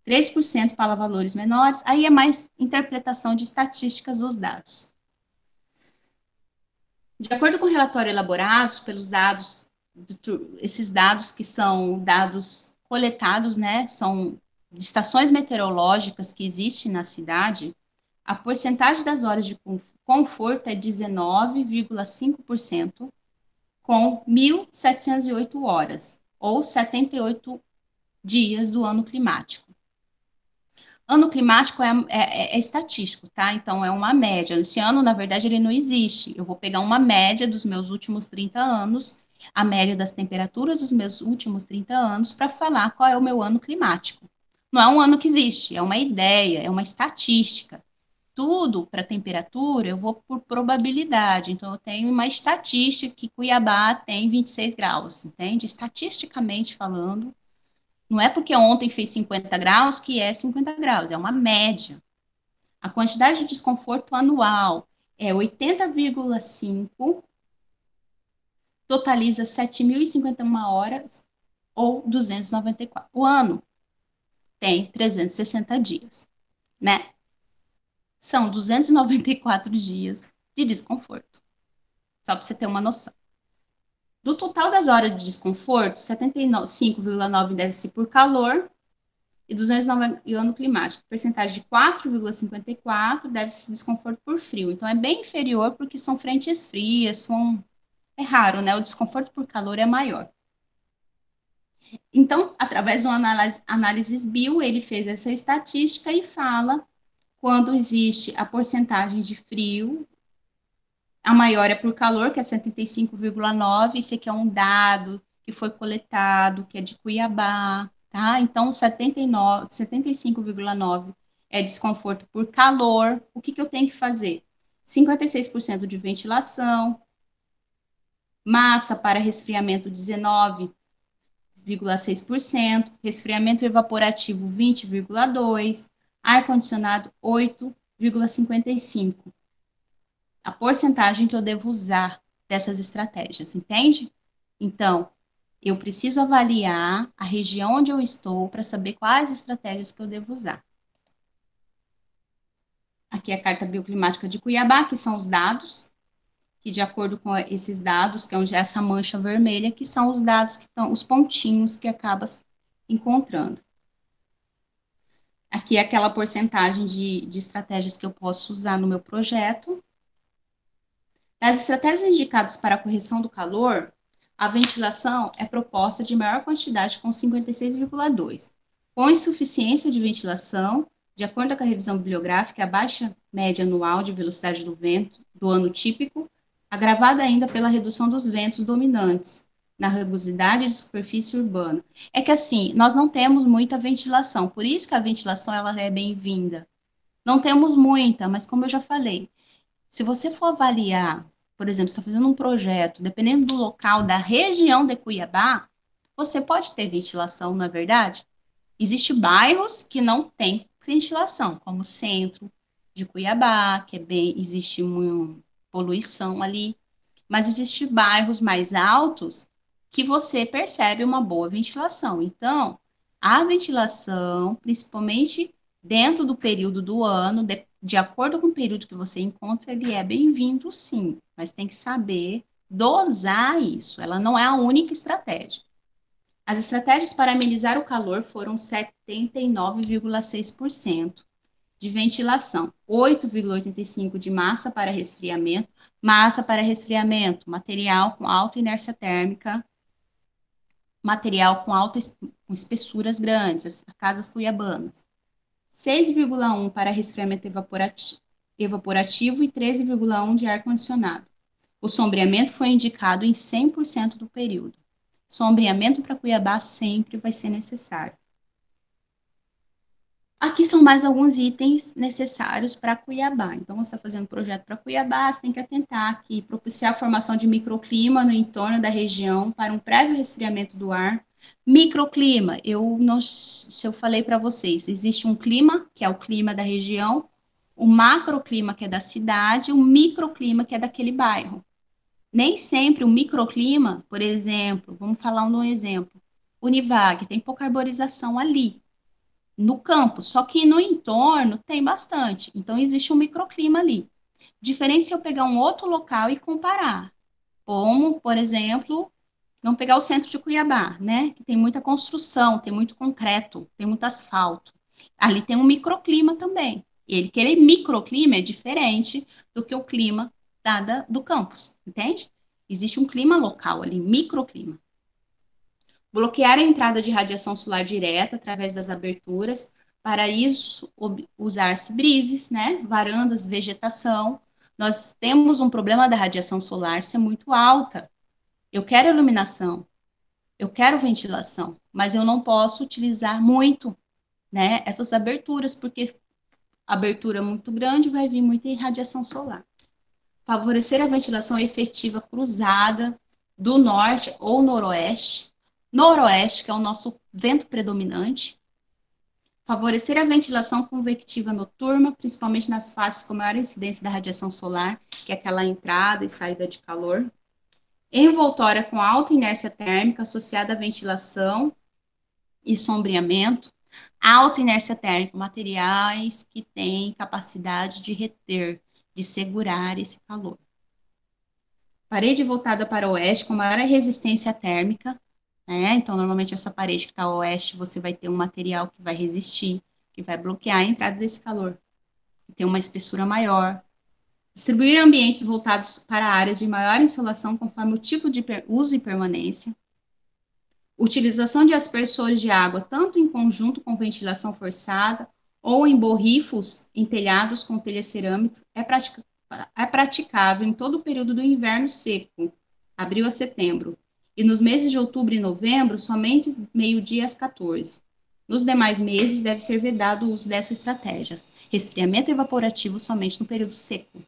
3% para valores menores, aí é mais interpretação de estatísticas dos dados. De acordo com o relatório elaborados pelos dados, esses dados que são dados coletados, né, são de estações meteorológicas que existem na cidade, a porcentagem das horas de conforto é 19,5%, com 1.708 horas, ou 78 dias do ano climático. Ano climático é estatístico, tá? Então, é uma média. Esse ano, na verdade, ele não existe. Eu vou pegar uma média dos meus últimos 30 anos, a média das temperaturas dos meus últimos 30 anos, para falar qual é o meu ano climático. Não é um ano que existe, é uma ideia, é uma estatística. Tudo para temperatura, eu vou por probabilidade. Então, eu tenho uma estatística que Cuiabá tem 26 graus, entende? Estatisticamente falando, não é porque ontem fez 50 graus que é 50 graus, é uma média. A quantidade de desconforto anual é 80,5, totaliza 7.051 horas ou 294. O ano tem 360 dias, né? São 294 dias de desconforto. Só para você ter uma noção. Do total das horas de desconforto, 75,9 deve-se por calor e 209 e ano climático. Percentagem de 4,54 deve-se desconforto por frio. Então, é bem inferior porque são frentes frias, é raro, né? O desconforto por calor é maior. Então, através de uma análise bio, ele fez essa estatística e fala quando existe a porcentagem de frio, a maior é por calor, que é 75,9. Esse aqui é um dado que foi coletado, que é de Cuiabá, tá? Então, 75,9 é desconforto por calor. O que eu tenho que fazer? 56% de ventilação, massa para resfriamento 19,6%, resfriamento evaporativo 20,2%, ar-condicionado 8,55%. A porcentagem que eu devo usar dessas estratégias, entende? Então, eu preciso avaliar a região onde eu estou para saber quais estratégias que eu devo usar. Aqui é a Carta Bioclimática de Cuiabá, que são os dados, que de acordo com esses dados, que é onde é essa mancha vermelha, que são os dados que estão, os pontinhos que acaba encontrando. Aqui é aquela porcentagem de estratégias que eu posso usar no meu projeto. As estratégias indicadas para a correção do calor, a ventilação é proposta de maior quantidade com 56,2. Com insuficiência de ventilação, de acordo com a revisão bibliográfica, a baixa média anual de velocidade do vento do ano típico, agravada ainda pela redução dos ventos dominantes na rugosidade de superfície urbana. É que assim, nós não temos muita ventilação, por isso que a ventilação ela é bem-vinda. Não temos muita, mas como eu já falei, se você for avaliar, por exemplo, você está fazendo um projeto, dependendo do local, da região de Cuiabá, você pode ter ventilação, não é verdade? Existem bairros que não têm ventilação, como o centro de Cuiabá, que é bem, existe uma poluição ali, mas existem bairros mais altos que você percebe uma boa ventilação. Então, a ventilação, principalmente dentro do período do ano, de acordo com o período que você encontra, ele é bem-vindo, sim, mas tem que saber dosar isso. Ela não é a única estratégia. As estratégias para amenizar o calor foram 79,6% de ventilação, 8,85% de massa para resfriamento, material com alta inércia térmica, material com com espessuras grandes, as casas cuiabanas, 6,1% para resfriamento evaporativo e 13,1% de ar-condicionado. O sombreamento foi indicado em 100% do período. Sombreamento para Cuiabá sempre vai ser necessário. Aqui são mais alguns itens necessários para Cuiabá. Então, você está fazendo projeto para Cuiabá, você tem que atentar aqui, propiciar a formação de microclima no entorno da região para um prévio resfriamento do ar. Microclima, se eu falei para vocês, existe um clima, que é o clima da região, o macroclima, que é da cidade, o microclima, que é daquele bairro. Nem sempre o microclima, por exemplo, vamos falar um exemplo, Univag, tem pouca arborização ali, no campo, só que no entorno tem bastante. Então, existe um microclima ali. Diferente se eu pegar um outro local e comparar. Como, por exemplo, vamos pegar o centro de Cuiabá, né? Que tem muita construção, tem muito concreto, tem muito asfalto. Ali tem um microclima também. Aquele microclima é diferente do que o clima do campus, entende? Existe um clima local ali, microclima. Bloquear a entrada de radiação solar direta através das aberturas. Para isso, usar-se brises, né? Varandas, vegetação. Nós temos um problema da radiação solar ser muito alta. Eu quero iluminação, eu quero ventilação, mas eu não posso utilizar muito, né? Essas aberturas, porque abertura muito grande vai vir muita radiação solar. Favorecer a ventilação efetiva cruzada do norte ou noroeste, que é o nosso vento predominante. Favorecer a ventilação convectiva noturna, principalmente nas fases com maior incidência da radiação solar, que é aquela entrada e saída de calor. Envoltória com alta inércia térmica associada à ventilação e sombreamento. Alta inércia térmica, materiais que têm capacidade de reter, de segurar esse calor. Parede voltada para o oeste com maior resistência térmica, né? Então, normalmente, essa parede que está ao oeste, você vai ter um material que vai resistir, que vai bloquear a entrada desse calor, que tem uma espessura maior. Distribuir ambientes voltados para áreas de maior insolação conforme o tipo de uso e permanência. Utilização de aspersores de água, tanto em conjunto com ventilação forçada ou em borrifos em telhados com telhas cerâmicas, é praticável em todo o período do inverno seco, abril a setembro, e nos meses de outubro e novembro, somente meio-dia às 14. Nos demais meses, deve ser vedado o uso dessa estratégia. Resfriamento evaporativo somente no período seco.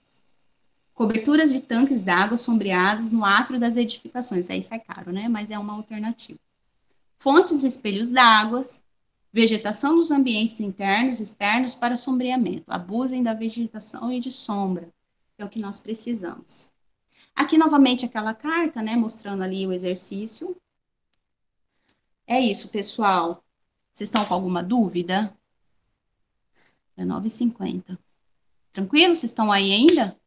Coberturas de tanques d'água sombreadas no átrio das edificações. Aí sai caro, né? Mas é uma alternativa. Fontes e espelhos d'água. Vegetação nos ambientes internos e externos para sombreamento. Abusem da vegetação e de sombra. É o que nós precisamos. Aqui, novamente, aquela carta, né? Mostrando ali o exercício. É isso, pessoal. Vocês estão com alguma dúvida? É 9h50. Tranquilo? Vocês estão aí ainda?